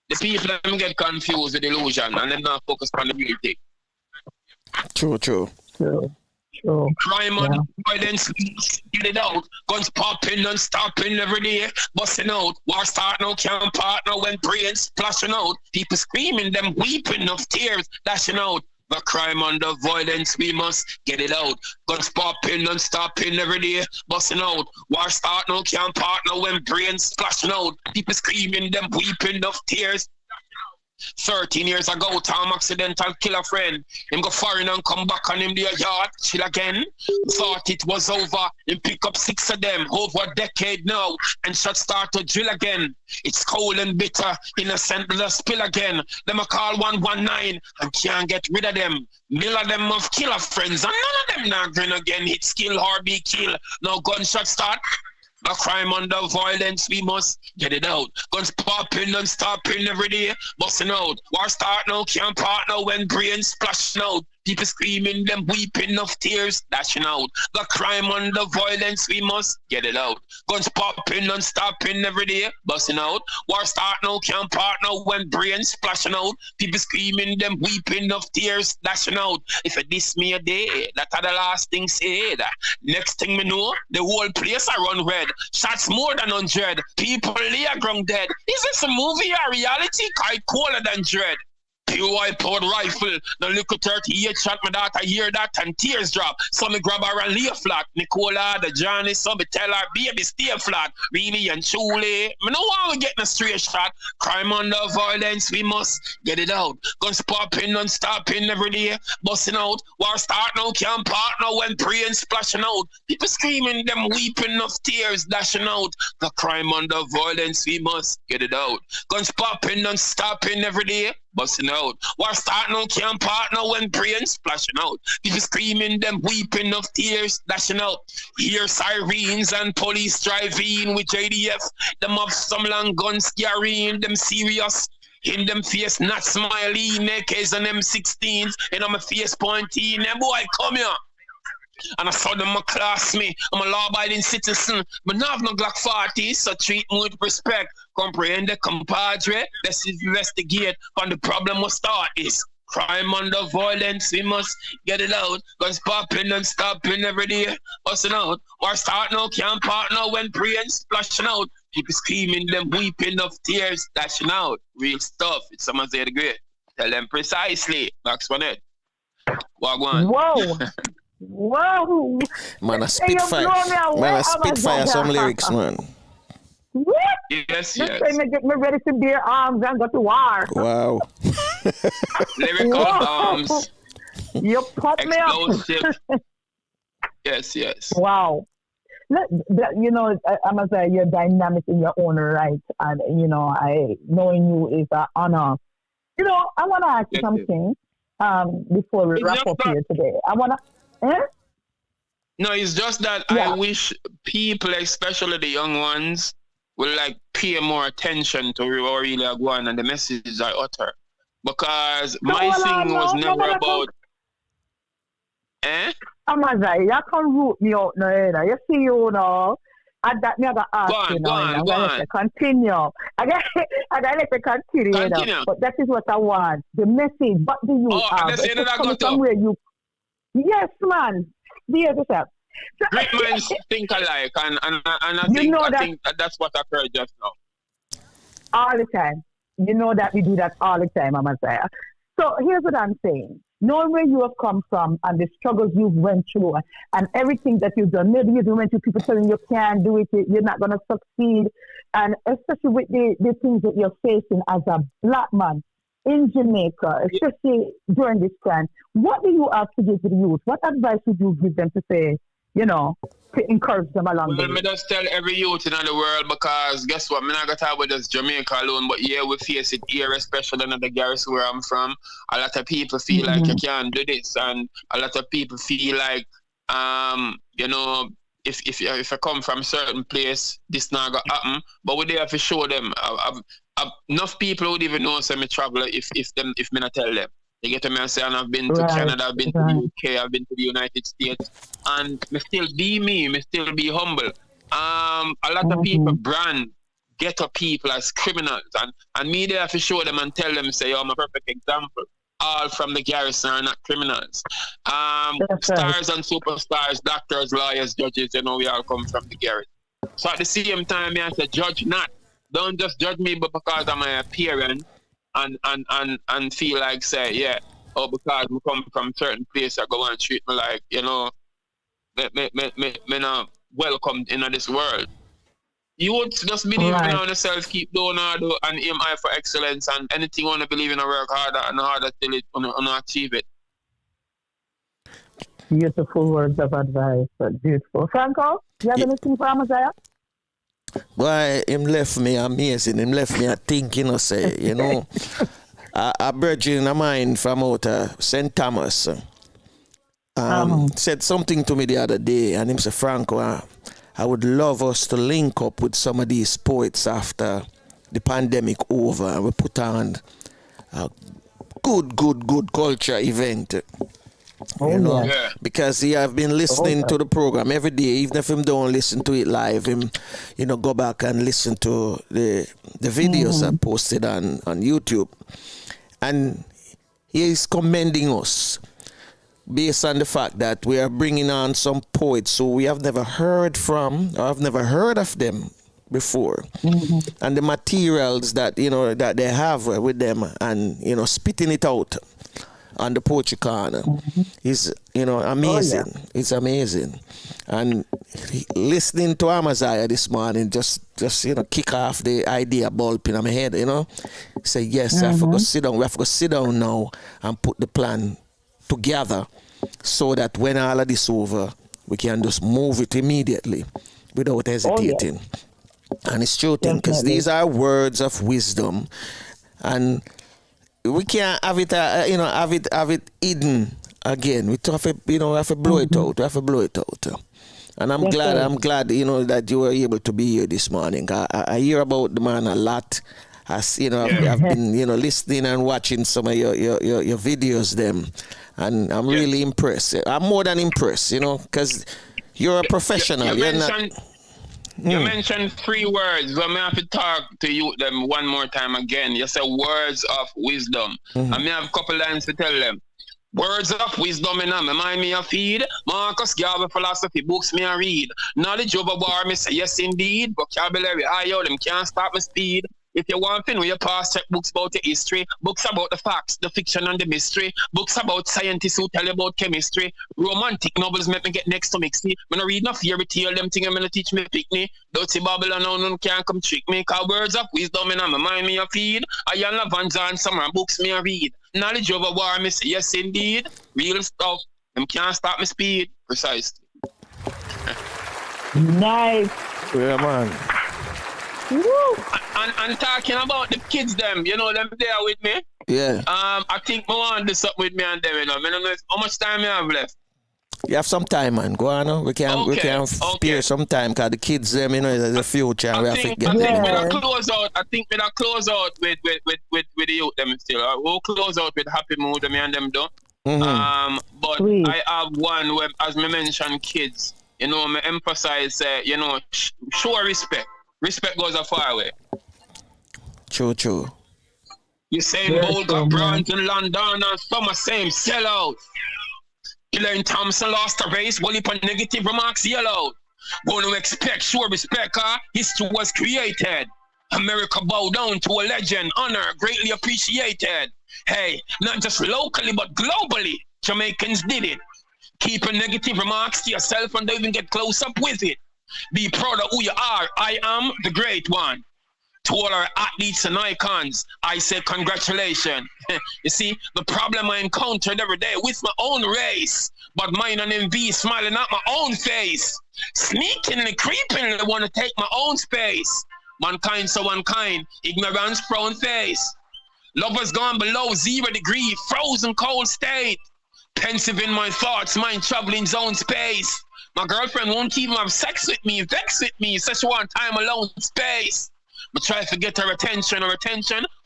The people them get confused with illusion and then not focus on the real thing. True. Crime and violence, get it out. Guns popping and stopping every day, busting out. War start now, can't partner when brains splashing out. People screaming, them weeping of tears, dashing out. The crime and the violence, we must get it out. Guns popping and stopping every day, busting out. War start now, can't partner when brains splashing out. People screaming, them weeping of tears. 13 years ago, Tom accidental kill a friend. Him go foreign and come back on him the yard, chill again. Thought it was over, him pick up 6 of them, over a decade now, and shot start to drill again. It's cold and bitter, innocent blood spill again. Them a call 119 and can't get rid of them. Mill of them of killer friends, and none of them not grin again. Hit skill or be kill. Now gunshot start. The crime and the violence, we must get it out. Guns popping and stopping every day, busting out. War start now, can't partner when brains splashing out. People screaming, them weeping of tears, dashing out. The crime and the violence, we must get it out. Guns popping and stopping every day, busting out. War start now, can't partner when brains splashing out. People screaming, them weeping of tears, dashing out. If it diss me a day, that's the last thing said. Next thing me know, the whole place I run red. Shots more than 100. People lay ground dead. Is this a movie or reality? Quite colder than dread. Pure white powered rifle, the little 38 shot my daughter hear that and tears drop. So me grab her and lay flat. Nicola, the Johnny, so me tell her baby stay flat. Really and truly, me no want to get in a straight shot. Crime and the violence, we must get it out. Guns popping and stopping every day, busting out. War start now, can't partner when brains splashing out. People screaming, them weeping of tears dashing out. The crime and the violence, we must get it out. Guns popping and stopping every day, busting out. War start now, can't partner when brains splashing out. People screaming, them weeping of tears dashing out. Hear sirens and police driving with JDF. Them have some long guns carrying them serious. In them face not smiling, AKs and them 16s. And I'm a face pointing. And boy, come here. And I saw them class me. I'm a law-abiding citizen. But now I've no Glock 40, so treat me with respect. Comprehend the compadre. Let's investigate. And the problem will start is crime under violence. We must get it out. Guns popping and stopping every day. Busting out. Or start now, can't part now when praying, splashing out. People screaming, them weeping of tears, dashing out. Real stuff. It's Amaziyah The Great. Tell them precisely. Max Bonnet. Wagwan. Whoa. Whoa. Man, a spitfire. Man, a spitfire some lyrics, man. What? Yes, Just yes. say me get me ready to bear arms and go to war. Wow. Lyrical bombs. You put me up. Explosive. Yes, yes. Wow. You know, I must say you're dynamic in your own right. And, you know, knowing you is an honor. You know, I want to ask you something before we wrap up here today. I want to... No, it's just that I wish people, especially the young ones, will like pay more attention to what really are going and the messages I utter. Because my thing was never about... Amaziyah, you can root me out now. You see, you know, and that me I got ask you now. I'm going to continue. I got to continue. But that is what I want. The message. What do you have? Somewhere you... Yes, man. Dear yourself. Great minds think alike, and I think that's what I've heard just now. All the time. You know that we do that all the time, Amaziyah. So here's what I'm saying. Knowing where you have come from and the struggles you've went through and everything that you've done, maybe you went through people telling you can't do it, you're not going to succeed, and especially with the things that you're facing as a black man in Jamaica, especially during this time, what do you have to give to the youth? What advice would you give them to say, you know, to encourage them along the way? Let me just tell every youth in the world, because guess what? I'm not going to talk about just Jamaica alone, but yeah, we face it here, especially in the garrison where I'm from. A lot of people feel like you can't do this, and a lot of people feel like, you know, if I come from a certain place, this not going to happen. But we there to show them. Enough people would even know some travel if me not tell them. They get to me and say, and I've been to Canada, I've been to the UK, I've been to the United States, and me still be me still be humble. A lot of people brand ghetto people as criminals, and me there have to show them and tell them, say, I'm a perfect example. All from the garrison are not criminals. Stars and superstars, doctors, lawyers, judges, you know, we all come from the garrison. So at the same time, I say, judge not. Don't just judge me but because of my appearance and feel like, say, because we come from certain place, I go and treat me like, you know, me not welcome in this world. You would just believe in yourself, keep doing hard and aim high for excellence, and anything you want to believe in, work harder and harder till it achieve it. Beautiful words of advice. Beautiful. Franco, you have anything for Amaziyah? Boy, him left me amazing. Him left me thinking, you know, a virgin of mine from out St. Thomas said something to me the other day, and him said, Franco, I would love us to link up with some of these poets after the pandemic over, and we put on a good culture event. You know, because he have been listening to the program every day, even if him don't listen to it live, him, you know, go back and listen to the videos I posted on YouTube, and he is commending us based on the fact that we are bringing on some poets who we have never heard from, or I've never heard of them before, and the materials that, you know, that they have with them, and, you know, spitting it out on the Poetry Corner is, you know, amazing. It's amazing. And listening to Amaziyah this morning just you know, kick off the idea bulb in my head, you know. Say, yes, I have to go sit down. We have to go sit down now and put the plan together so that when all of this over, we can just move it immediately without hesitating. And it's true thing, because these are words of wisdom, and we can't have it, you know, have it hidden again. We have to, you know, have to blow it out. We have to blow it out. And I'm glad, you know, that you were able to be here this morning. I hear about the man a lot. As you know, I've been, you know, listening and watching some of your videos them, And I'm really impressed. I'm more than impressed, you know, because you're a professional. You mentioned 3 words. So I have to talk to you them one more time again. You say words of wisdom. I may have a couple lines to tell them. Words of wisdom in my mind me a feed. Marcus Garvey philosophy books me a read. Knowledge over war me say yes indeed. Vocabulary I out them can't stop my speed. If you want to know your past, check books about the history, books about the facts, the fiction and the mystery, books about scientists who tell you about chemistry, romantic novels make me get next to mix me. When I read no fairy tale, them thing I'm gonna teach me pick me. Dirty Babylon, no one can't come trick me. Cause words of wisdom in my mind me a feed. I am Lavanza and summer books me a read. Knowledge over war me say yes indeed. Real stuff, them can't stop me speed. Precisely. Nice. Yeah, man. Woo. And talking about the kids them, you know, them there with me. Yeah. I think I want to do something with me and them, you know. I don't know how much time you have left. You have some time, man. Go on. We can spare some time because the kids them, you know, is the future. I think we're gonna close out. I think we're gonna close out with the youth them still. We'll close out with happy mood me and them done. But Sweet. I have one where, as me mentioned, kids. You know, me emphasize, you know, show respect. Respect goes a far way. True. You saying Bolt got bronze in London and some are saying sell out. Elaine Thompson lost a race, well, upon negative remarks yellow. Going to expect sure respect, history was created. America bowed down to a legend, honor greatly appreciated. Hey, not just locally but globally, Jamaicans did it. Keep a negative remarks to yourself and don't even get close up with it. Be proud of who you are. I am the great one. To all our athletes and icons, I say congratulations. You see, the problem I encountered every day with my own race, but mine and envy smiling at my own face. Sneakingly, creepingly want to take my own space. Mankind so unkind, ignorance frown face. Lovers gone below 0 degree, frozen cold state. Pensive in my thoughts, mind traveling zone space. My girlfriend won't even have sex with me, vex with me, says she want time alone space. But try to get her attention,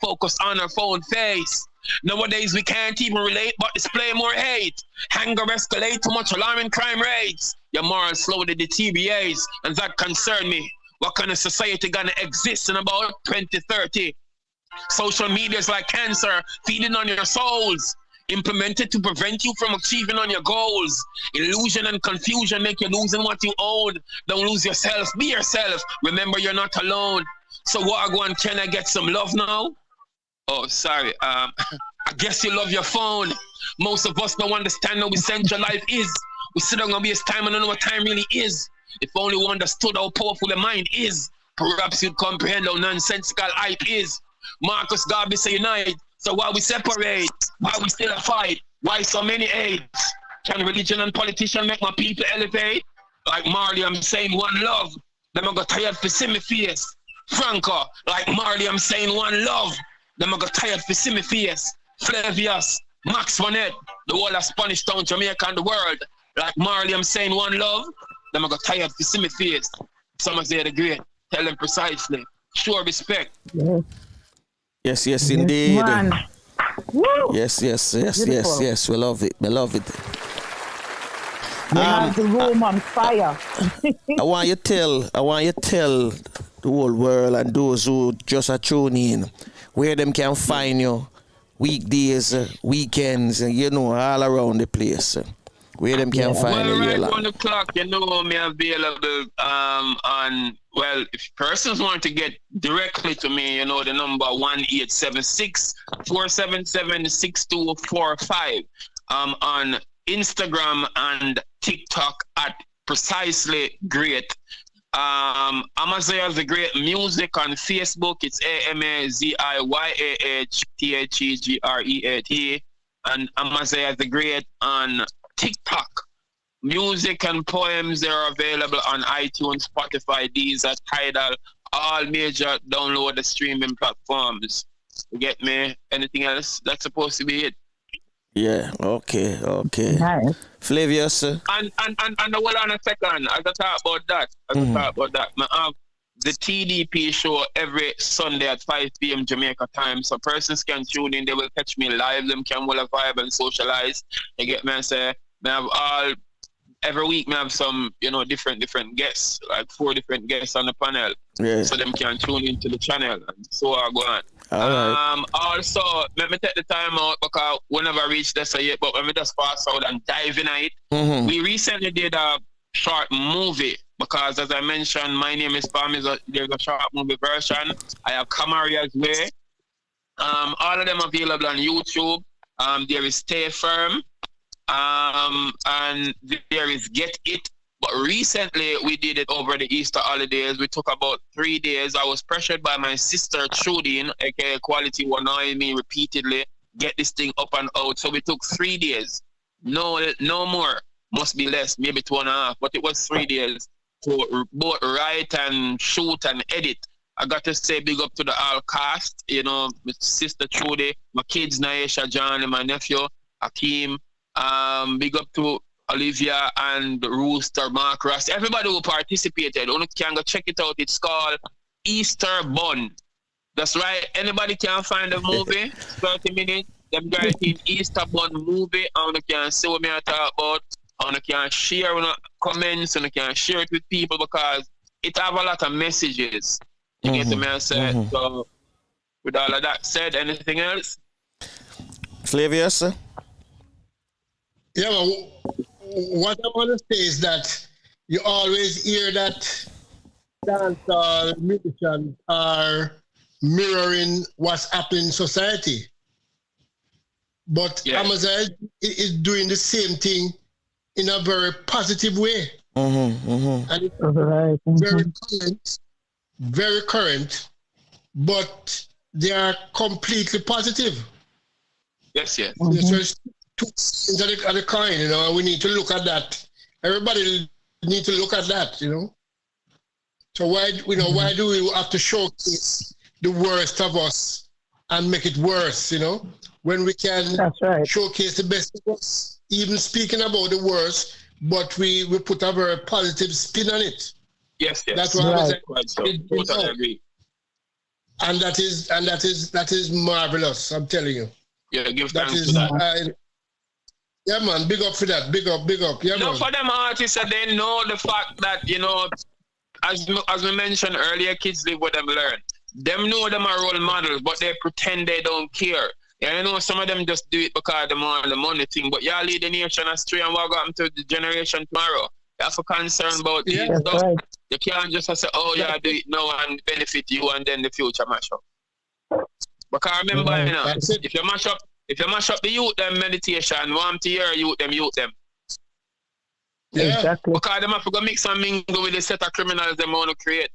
focus on her phone face. Nowadays we can't even relate, but display more hate. Anger escalate, too much alarming crime rates. Your morals slowly deteriorates, and that concern me. What kind of society gonna exist in about 2030? Social media is like cancer, feeding on your souls. Implemented to prevent you from achieving on your goals. Illusion and confusion make you losing what you own. Don't lose yourself, be yourself. Remember you're not alone. So Wagwan, can I get some love now? Oh, sorry. I guess you love your phone. Most of us don't understand how essential life is. We sit down and waste time and don't know what time really is. If only one understood how powerful the mind is, perhaps you'd comprehend how nonsensical hype is. Marcus Garvey say unite. So why we separate? Why we still a fight? Why so many aids? Can religion and politician make my people elevate? Like Marley, I'm saying one love. Them I got tired for see me face. Franco, like Marley, I'm saying one love. Them I got tired for see me face. Flavius, Max Vanet, the whole of Spanish town, Jamaica and the world. Like Marley, I'm saying one love. Them I got tired for see me face. Amaziyah The Great, tell them precisely. Show respect. Yes, indeed. Man. Woo. Yes. We love it. We have the room on fire. I want you tell the whole world and those who just are tuning in where them can find you weekdays, weekends, you know, all around the place. Where them can find you. Right on the clock, you know, me available on, well, if persons want to get directly to me, you know, the number 1-876-477-6245 on Instagram and TikTok at Precisely Great. Amaziyah The Great Music on Facebook, it's AMAZIYAHTHEGREAT, and Amaziyah The Great on TikTok. Music and poems, they're available on iTunes, Spotify, Deezer, Tidal, all major download the streaming platforms. You get me? Anything else? That's supposed to be it. Yeah, okay. Nice. Flavius. And hold on a second. As I talk about that, the TDP show every Sunday at 5 p.m. Jamaica time. So persons can tune in. They will catch me live. Them can will vibe and socialize. You get me? I say, I have all, every week I have some, different guests, like 4 different guests on the panel. Yeah. So them can tune into the channel. And so I go on. All right. Also, let me take the time out because we never reached this yet, but let me just fast out and dive in it. Mm-hmm. We recently did a short movie because, as I mentioned, my name is Pam. There's a short movie version. I have Camaria's Way. All of them available on YouTube. There is Stay Firm. And there is Get It. But recently, we did it over the Easter holidays. We took about 3 days. I was pressured by my sister, Trudine, aka Quality, who annoyed me repeatedly, get this thing up and out. So we took 3 days. No more. Must be less, maybe 2.5. But it was 3 days to both write and shoot and edit. I got to say big up to the all cast. My sister Trudy, my kids, Naisha, John, and my nephew, Hakeem. Big up to Olivia and Rooster, Mark Ross, everybody who participated. You can go check it out. It's called Easter Bun. That's right. Anybody can find the movie, 30 minutes. Them guys in Easter Bun movie. And you can see what I talk about. And you can share comments and you can share it with people because it have a lot of messages. You get me? I said. Mm-hmm. So, with all of that said, anything else? Flavius? Yeah, well, what I want to say is that you always hear that dancehall musicians are mirroring what's happening in society. But Amaziyah is doing the same thing in a very positive way. And it's very current, but they are completely positive. Yes. There's two sides of the coin, and we need to look at that. Everybody need to look at that, So why do we have to showcase the worst of us and make it worse, when we can showcase the best of us, even speaking about the worst, but we put a very positive spin on it. Yes. That's what I was totally agree. And that is marvelous, I'm telling you. Yeah, give thanks to that. Yeah, man, big up for that. Big up. Yeah, man. For them artists, they know the fact that, as we mentioned earlier, kids live what them learn. Them know them are role models, but they pretend they don't care. And some of them just do it because they want the money thing, but y'all lead the nation astray and what got to the generation tomorrow. You have to concern about these stuff. Right. You can't just say, do it now and benefit you and then the future mash up. Because remember, if you mash up the youth, them meditation, want to hear youth them. Yeah. Exactly. Because them have to go mix and mingle with the set of criminals them want to create.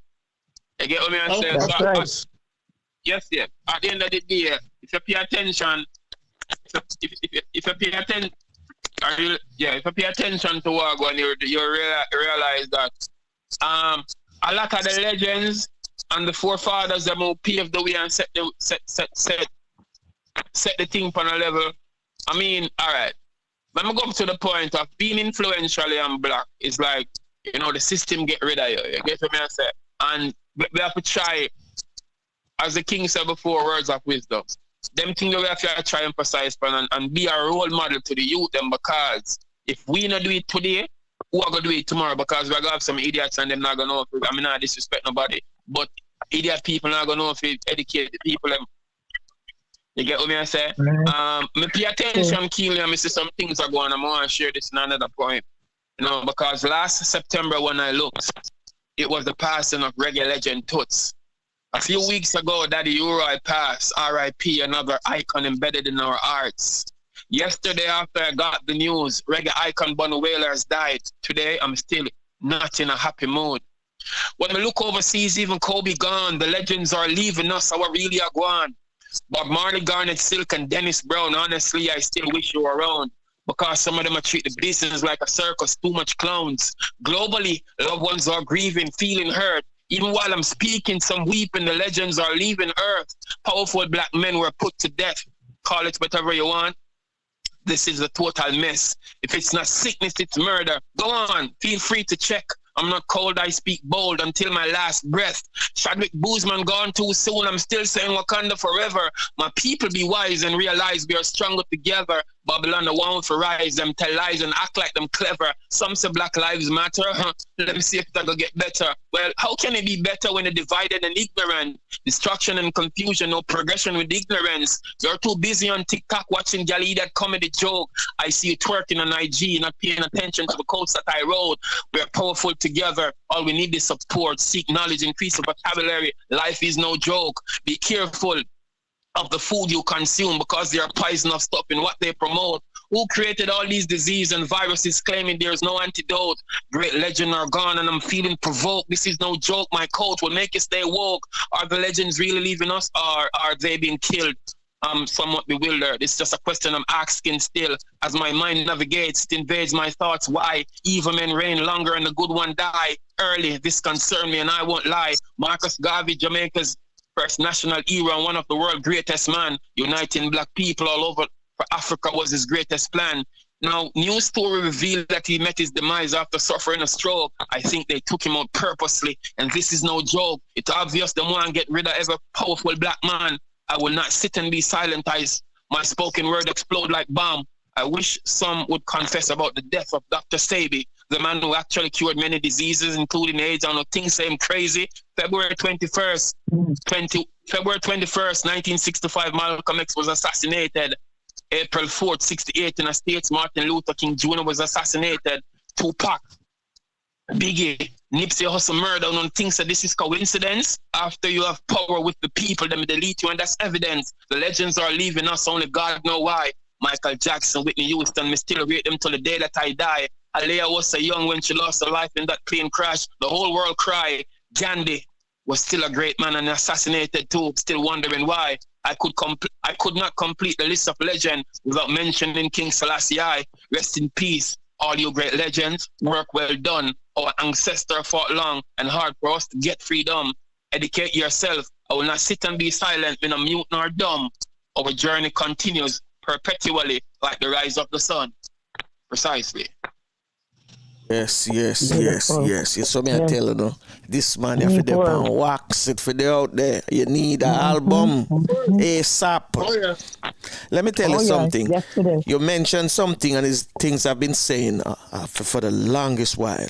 You get what I'm saying? That's right. Yes. At the end of the day, if you pay attention, if you pay attention, if you pay attention to what going, you realize that a lot of the legends and the forefathers them who paved the way and set the thing on a level. I mean, all right. Let me go up to the point of being influentially and black is like, the system get rid of you. You get what I say? And we have to try, as the king said before, words of wisdom. Them things we have to try emphasize and be a role model to the youth them, because if we not do it today, who are going to do it tomorrow? Because we're going to have some idiots and them not going to know if I mean, not disrespect nobody, but idiot people not going to know if we educate the people them. You get what I say? Me pay attention keenly and I see some things are going on. I want to share this in another point. Because last September when I looked, it was the passing of reggae legend TURKS. A few weeks ago, Daddy Uri passed, R.I.P., another icon embedded in our arts. Yesterday, after I got the news, reggae icon Bunny Whalers died. Today, I'm still not in a happy mood. When we look overseas, even Kobe gone, the legends are leaving us, so I really are gone. Bob Marley, Garnet Silk, and Dennis Brown, honestly, I still wish you were around. Because some of them are treat the business like a circus, too much clowns. Globally, loved ones are grieving, feeling hurt. Even while I'm speaking, some weeping, the legends are leaving Earth. Powerful black men were put to death. Call it whatever you want. This is a total mess. If it's not sickness, it's murder. Go on, feel free to check I'm not cold, I speak bold until my last breath. Chadwick Boseman gone too soon, I'm still saying Wakanda forever. My people be wise and realize we are stronger together. Babylon the one for rise, them tell lies and act like them clever. Some say Black Lives Matter, let me see if that will get better. Well, how can it be better when they're divided and ignorant? Destruction and confusion, no progression with ignorance. You're too busy on TikTok watching Gali that comedy joke. I see you twerking on IG, not paying attention to the codes that I wrote. We're powerful together. All we need is support, seek knowledge, increase the vocabulary. Life is no joke. Be careful of the food you consume because they are poisonous stuff in what they promote. Who created all these diseases and viruses claiming there's no antidote? Great legends are gone and I'm feeling provoked. This is no joke. My coach will make you stay woke. Are the legends really leaving us or are they being killed? I'm somewhat bewildered. It's just a question I'm asking still. As my mind navigates, it invades my thoughts. Why? Evil men reign longer and the good one die early. This concerned me and I won't lie. Marcus Garvey, Jamaica's first national hero and one of the world's greatest man, uniting black people all over for Africa was his greatest plan. Now, news story revealed that he met his demise after suffering a stroke. I think they took him out purposely, and this is no joke. It's obvious they want to get rid of every powerful black man. I will not sit and be silent as my spoken word explode like bomb. I wish some would confess about the death of Dr. Sabi, the man who actually cured many diseases, including AIDS. I don't think say him crazy. February 21st, 1965, Malcolm X was assassinated. April 4th, 68 in the States, Martin Luther King Jr. was assassinated. Tupac, Biggie, Nipsey Hussle murder. Don't think that this is coincidence. After you have power with the people, them delete you, and that's evidence. The legends are leaving us, only God know why. Michael Jackson, Whitney Houston, me still rate them till the day that I die. Aliyah was so young when she lost her life in that plane crash. The whole world cried. Gandhi was still a great man and assassinated too, still wondering why. I could not complete the list of legends without mentioning King Selassie I. Rest in peace, all you great legends. Work well done. Our ancestors fought long and hard for us to get freedom. Educate yourself. I will not sit and be silent when I'm mute nor dumb. Our journey continues perpetually like the rise of the sun. Precisely. Yes. So me I tell you, no, this man you have to wax it for the out there. You need an album ASAP. Oh, yeah. Let me tell you something. Yes, you mentioned something, and these things I've been saying for the longest while.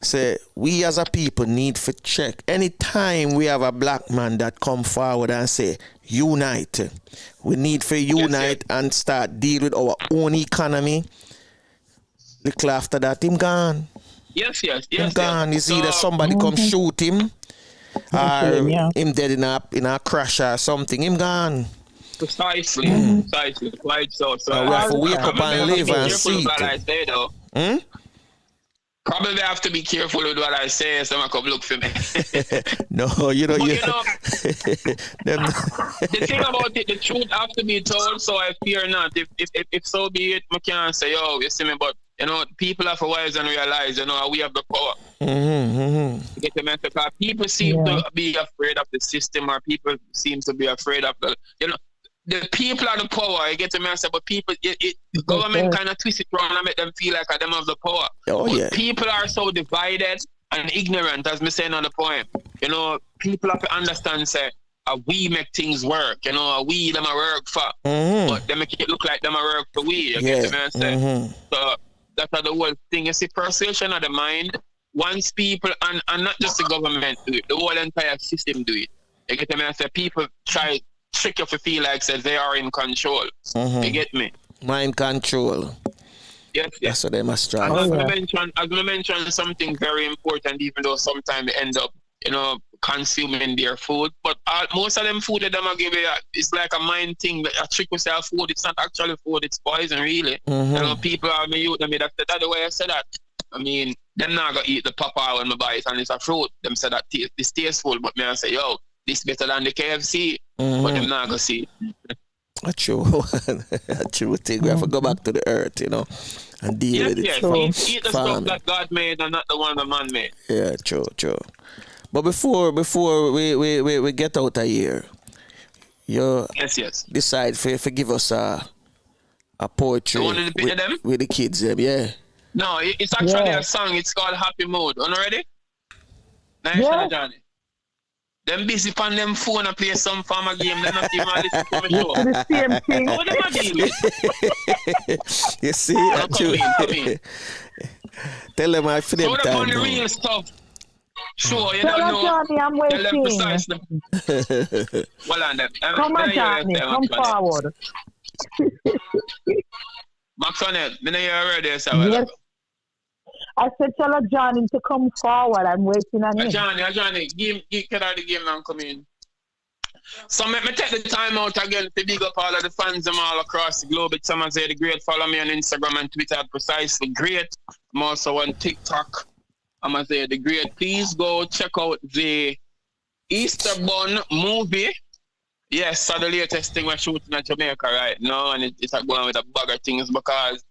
Say we as a people need to check. Anytime we have a black man that come forward and say unite, we need to unite and start deal with our own economy. Little after that, him gone. Yes. Him gone. It's either somebody come shoot him or him dead in a crash or something. Him gone. Precisely. Quite so. We have to wake up and live and see it. Probably have to be careful with what I say, so I come look for me. No, you know. The thing about it, the truth have to be told, so I fear not. If so be it, I can't say, oh, you see me, but people have to wise and realize, we have the power. Get the message. People seem to be afraid of the system, or people seem to be afraid of the people are the power. You get the message, but people, the government kind of twist it around and make them feel like them have the power. People are so divided and ignorant, as me saying on the point. People have to understand, say, we make things work. We them a work for, but they make it look like them a work for we. You get the message. So that's the whole thing. You see, persuasion of the mind. Once people, and not just the government do it, the whole entire system do it. You get the message. People try trick you to feel like they are in control. You get me? Mind control. Yes. That's what they must try. As I mentioned something very important, even though sometimes they end up, consuming their food. But most of them food that them give you, it's like a mind thing. A trick with their food. It's not actually food. It's poison, really. People are me. That's the way I said that. I mean, them not gonna eat the papaya when I buy it and it's a fruit. Them say that it's tasteful, but me I say, yo, this better than the KFC, but them not gonna see. That's true. That's true thing. We have to go back to the earth, and deal with it. Eat the stuff that God made and not the one that man made. Yeah, true. But before we get out of here, you decide to give us a poetry with the kids, yeah. No, it's actually a song. It's called Happy Mood. You ready? Nice, Johnny. Them busy on them phone and play some farmer game. They're not even listen to my show. The same thing. What them a deal with? You see? Come in. Tell them I feel So them them on time. the real stuff. Sure, you Tell don't us, know. Johnny, I'm Tell them waiting. precisely. Well, on them. Come on, Johnny. Come forward. Max on it. Then you already say, Yes. I said, tell us, Johnny, to come forward. I'm waiting on him. Johnny, get out of the game and come in. So let me take the time out again to big up all of the fans them all across the globe. It's Amaziyah The Great. Follow me on Instagram and Twitter at Precisely Great. I'm also on TikTok, Amaziyah The Great. Please go check out the Easter Bun movie. Yes, so the latest thing we're shooting at Jamaica right now, and it's going with a bag of things because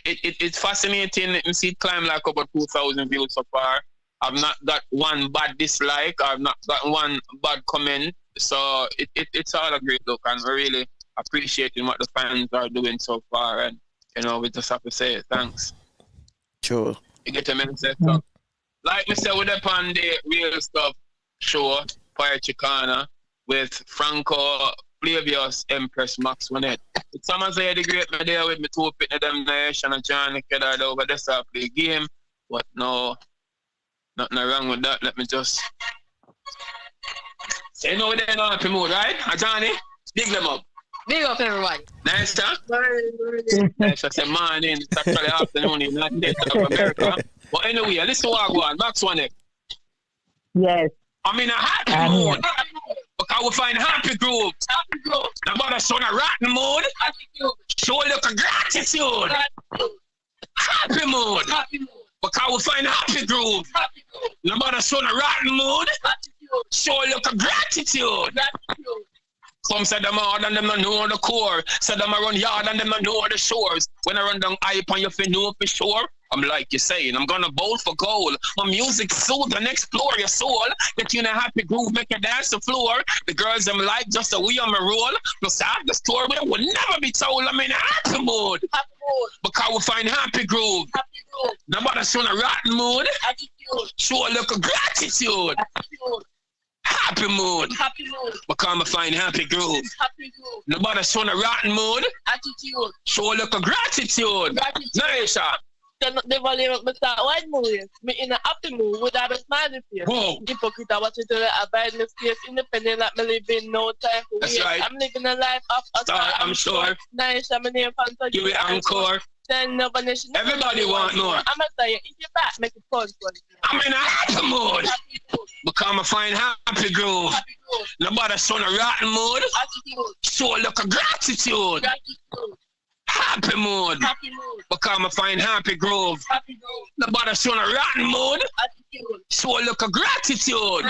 it's fascinating. You see it climb like over 2,000 views so far. I've not got one bad dislike. I've not got one bad comment. So it's all a great look, and we're really appreciating what the fans are doing so far. And, you know, we just have to say thanks. Sure. You get a message. So, like me say, we're on the real stuff show, Fire Chicana, with Franco, Flavius, Empress, Max Winnet. It's Amaziyah The Great, me there with me two pitting them nation and John Kedard over there, so I play game. But no, nothing wrong with that. Let me just say, you know, they're in happy mood, right? Johnny, big them up. Big up, everybody. Nice, huh? Nice, I say morning. It's actually afternoon in the United States of America. But anyway, listen to what I go on. Max Winnet. Yes. I'm in a happy mood. Because we find happy groove. Now, about us on a rotten mood. Show a little gratitude. Happy mood. Because we find happy groove. Now, about us on a rotten mood. Show a little gratitude. Some said them hard and them not know the core. Said them I run yard and them not know the shores. When I run down hype on you fi know for sure. I'm like you're saying, I'm gonna bowl for gold. My music soothe and explore your soul. Get you in a happy groove, make you dance the floor. The girls them like just the way I'm a roll. Plus I have the story will never be told. I'm in a happy mood. Because we find happy groove. Nobody show a rotten mood. Show a look of gratitude. Happy mood. Because I find happy groove. Nobody show a rotten mood. Show a look of gratitude. Nice. They value me start white movie. Me in a happy mood without a smiling face. Whoa. Hypocrite, I want you to abide in the space, independent like me living no time for That's wait. right. I'm living a life of a Star, I'm sure. Nice, I'm in fun to Give it encore. Then nobody nation. Everybody want more. I'm gonna say if you're back, make it fun for you. I'm in a happy mood. Because I find happy groove. Nobody show a rotten mood. Show a look of gratitude. Happy mood. Because I find happy groove. Nobody show a rotten mood. Show a look of gratitude.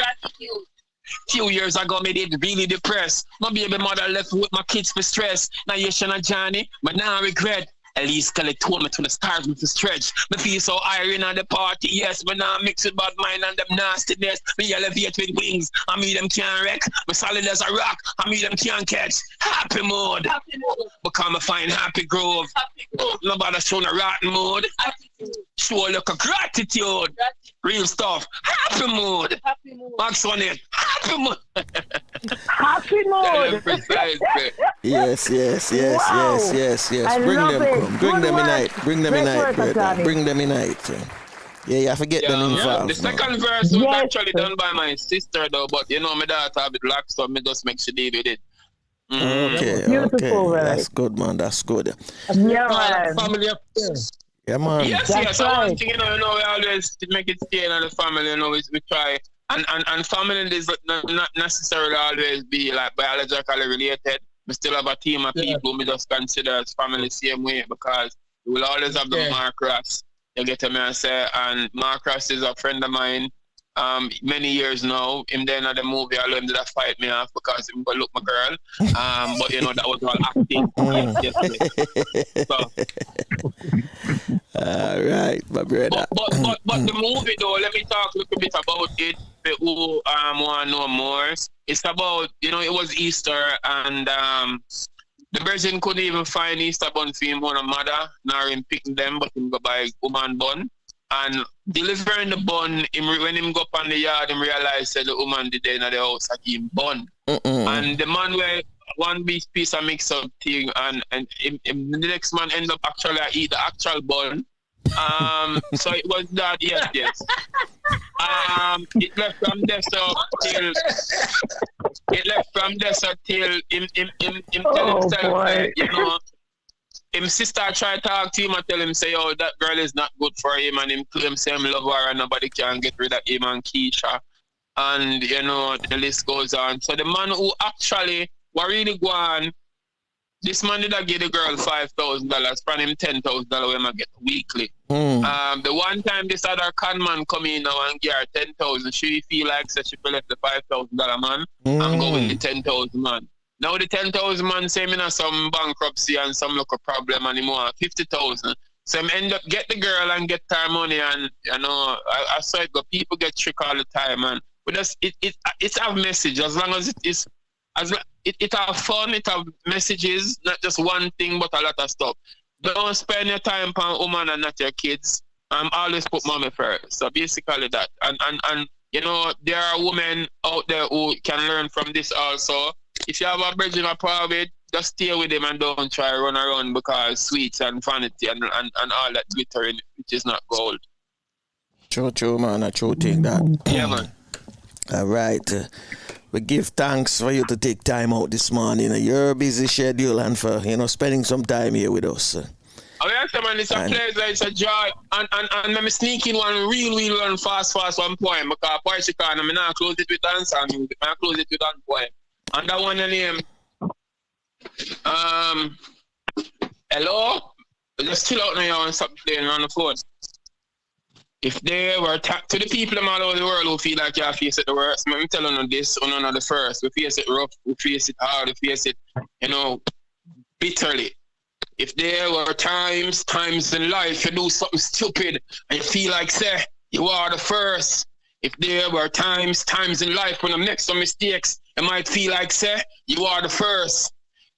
Few years ago, me did really depressed. My baby mother left with my kids for stress. Now you should not journey, but now I regret. At least Kelly told me to the stars me to stretch. Me feel so iron on the party, yes. But now mix with bad mind and them nastiness. Me elevate with wings, I mean them can't wreck. Me solid as a rock, I mean them can't catch. Happy mood. Because I find happy groove. Nobody show a rotten mood. Show a look of gratitude. Real stuff. Happy mood. Max on it. Happy mood. Happy mood. Yes. I Bring love them, it. come. Bring Good them in work. night. Bring them in Great night, work, brother. Johnny. Bring them in night. Yeah, you forget them The involved. second verse was actually done by my sister though, but you know my daughter have it locked, so me just make she deal with it. Okay, Beautiful, right? That's good, man. That's good. Yeah, man. Family up there. Yeah, man. Yes. That's One right. thing, we always make it stay in the family, we try. And family is not necessarily always be like biologically related. We still have a team of people we just consider as family same way because we will always have the Mark Ross. You get me and say, and Mark Ross is a friend of mine. Many years now, him then at the movie, I learned that fight me off because him go look my girl. But that was all acting. All right, my brother. But the movie though, let me talk a little bit about it. Who want to know more? It's about it was Easter and The virgin couldn't even find Easter bun for him on a mother, nor him picking them, but him go buy woman bun. And delivering the bun, when him go up on the yard, him realize that the woman did in the house at him bun. And the man where one piece of mix up thing, and the next man end up actually eat the actual bun. So it was that, yes. It left from there till him tell himself, you know, him sister try to talk to him and tell him say, oh, that girl is not good for him, and him claim say him love her and nobody can get rid of him and Keisha. And you know, the list goes on. So the man who actually were really go on, this man did give the girl $5,000 from him $10,000 when I get weekly. The one time this other con man come in now and give her 10,000, she feel like so she feel left the $5,000 man and go with the 10,000 man. Now the 10,000 man say me na some bankruptcy and some local problem anymore, 50,000. So I end up get the girl and get her money, and you know I saw it go. People get tricked all the time, and but it's have message as long as it is. It have fun, it have messages, not just one thing, but a lot of stuff. Don't spend your time on woman and not your kids. Always put mommy first. So basically that. And you know, there are women out there who can learn from this also. If you have a virgin or private, just stay with him and don't try run around because sweets and vanity and all that glittering, which is not gold. True, man. A true thing that. Yeah, man. All right. We give thanks for you to take time out this morning. Your busy schedule and for, you know, spending some time here with us. Oh, yes, man. It's a pleasure. It's a joy. And let me sneak in one real fast one poem. Because Portugal, I'm not close it with dance and music. I'm close it with one poem. And that one name. Hello? Just chill out now and stop playing on the phone. If they were to the people all over the world who feel like you face it the worst, I'm telling you this, we're not the first. We face it rough, we face it hard, we face it, you know, bitterly. If there were times in life you do something stupid and you feel like, say, you are the first. If there were times in life when I make some mistakes, you might feel like, say, you are the first.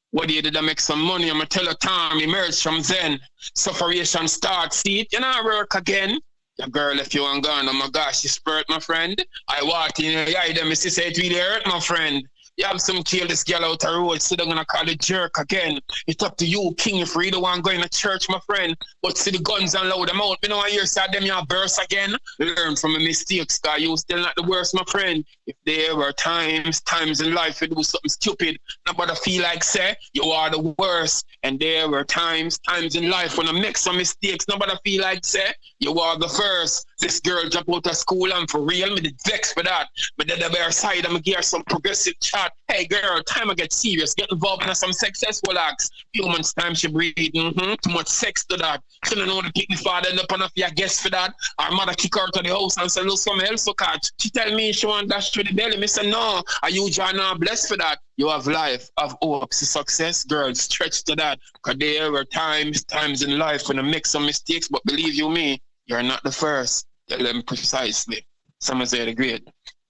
What you did I make some money, I'm going to tell a time, emerge from Zen. Sufferation starts, see it, you know, work again. Your girl, if you ain't gone, oh my gosh, you spurt, my friend. I walked in your eye, them, say it really hurt, my friend. You have some kill this girl out the road, so they're gonna call it jerk again. It's up to you, king, if you don't want going to church, my friend. But see the guns and load them out. You know, I hear say them, you burst again. Learn from a mistakes, cause you still not the worst, my friend. If there were times in life you do something stupid, nobody feel like, say, you are the worst. And there were times in life when I make some mistakes, nobody feel like, say, you are the first. This girl jump out of school and for real, me did vex for that. But then the bare side, I'm gonna give her some progressive chat. Hey girl, time I get serious, get involved in some successful acts. Few months time she breathe, too much sex to that. She don't know the pick me father end up on a guest for that. Our mother kick her to the house and say, look, something else to catch. She tell me she want dash to the belly. Me say, no, are you John blessed for that? You have life, have hope, success, girl, stretch to that. Cause there were times in life when I make some mistakes, but believe you me, you're not the first. Tell them precisely. Amaziyah The Great.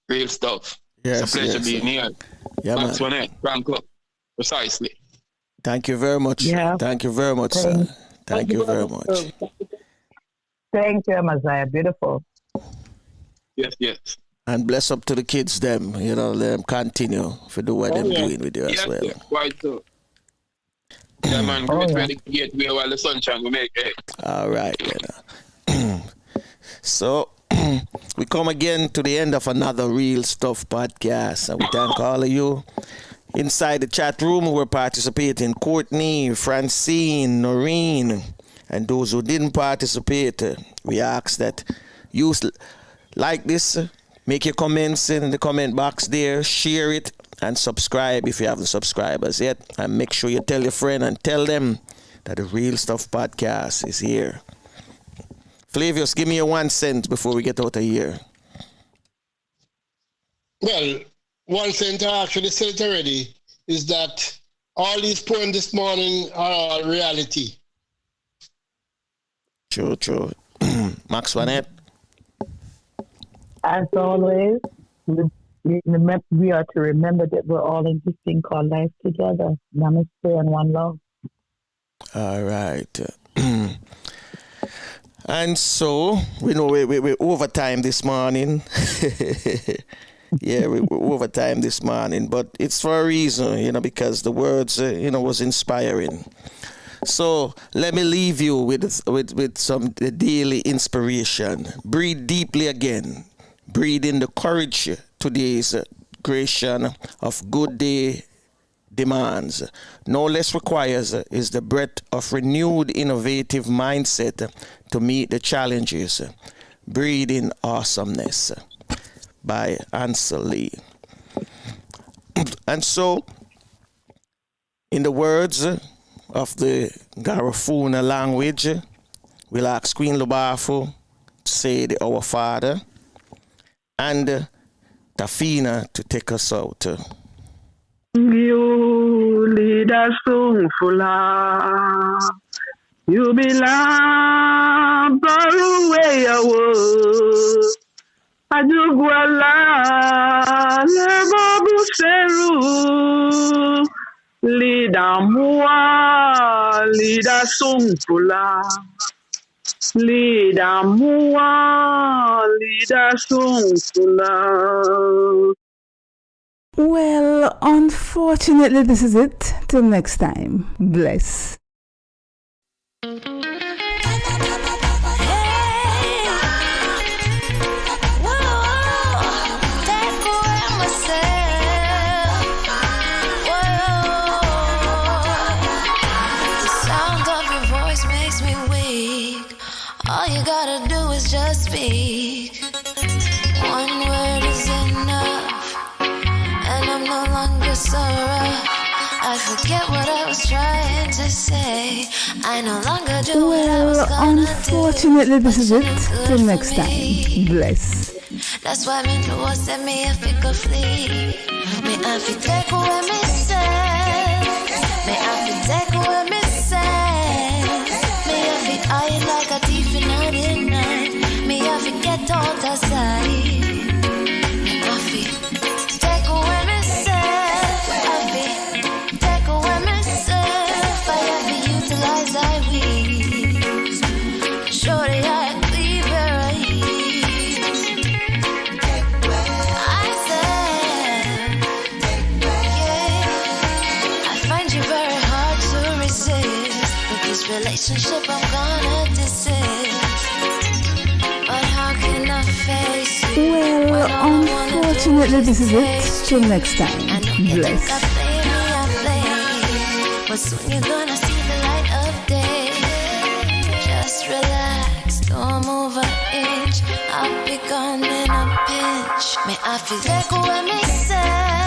Real stuff. Yes, it's a pleasure being here. Yeah, Thanks for that. Franco. Precisely. Thank you very much. Yeah. Thank you very much, sir. Thank you very much. Thank you, Amaziyah. Beautiful. Yes. And bless up to the kids, them. You know, let them continue for the what them doing with you as well. Yeah, quite so. Yeah, man. Great way to get me while the sunshine will make it. All right, then. So, we come again to the end of another Real Stuff podcast. And we thank all of you inside the chat room who were participating. Courtney, Francine, Noreen, and those who didn't participate. We ask that you like this, make your comments in the comment box there, share it, and subscribe if you haven't subscribed as yet. And make sure you tell your friend and tell them that the Real Stuff podcast is here. Flavius, give me a 1 cent before we get out of here. Well, 1 cent, I actually said it already, is that all these poems this morning are all reality. True. Max Vanette. As always, We are to remember that we're all in this thing called life together. Namaste and one love. All right. And so, we know we're overtime this morning. Yeah, we're overtime this morning, but it's for a reason, because the words, was inspiring. So let me leave you with some daily inspiration. Breathe deeply again. Breathe in the courage today's creation of good day demands. No less requires is the breath of renewed innovative mindset to meet the challenges. Breathe in awesomeness by Ansel Lee. And so, in the words of the Garifuna language, we'll ask Queen Lubafu to say the Our Father and Tafina to take us out. You lead us to Fula. You belong far away away. Ajuguala Lebabu Seru. Lida Mua, Lida Sungfula. Lida Mua, Lida Sungfula. Well, unfortunately, this is it. Till next time. Bless. All you gotta do is just speak. One word is enough, and I'm no longer so rough. I forget what I was trying to say. I no longer do what I was gonna unfortunately, this is it. Till next time. Bless. That's why me know what set me if it could flee. Me I fi take away me say. Me I fi take away me say. Me I fi hide like a thief in the night. Me I fi get out outside. Me I fi take away myself. I fi take away myself. I have to utilize I weeds. Show the eye cleave where I ease. I said, yeah. I find you very hard to resist. With this relationship I'm gonna desist. But how can I face you? Well, unfortunately, this is it. Till next time. Bless. But soon you're gonna see the light of day. Just relax, don't move an inch. I'll be gone in a pinch. May I feel like what me say.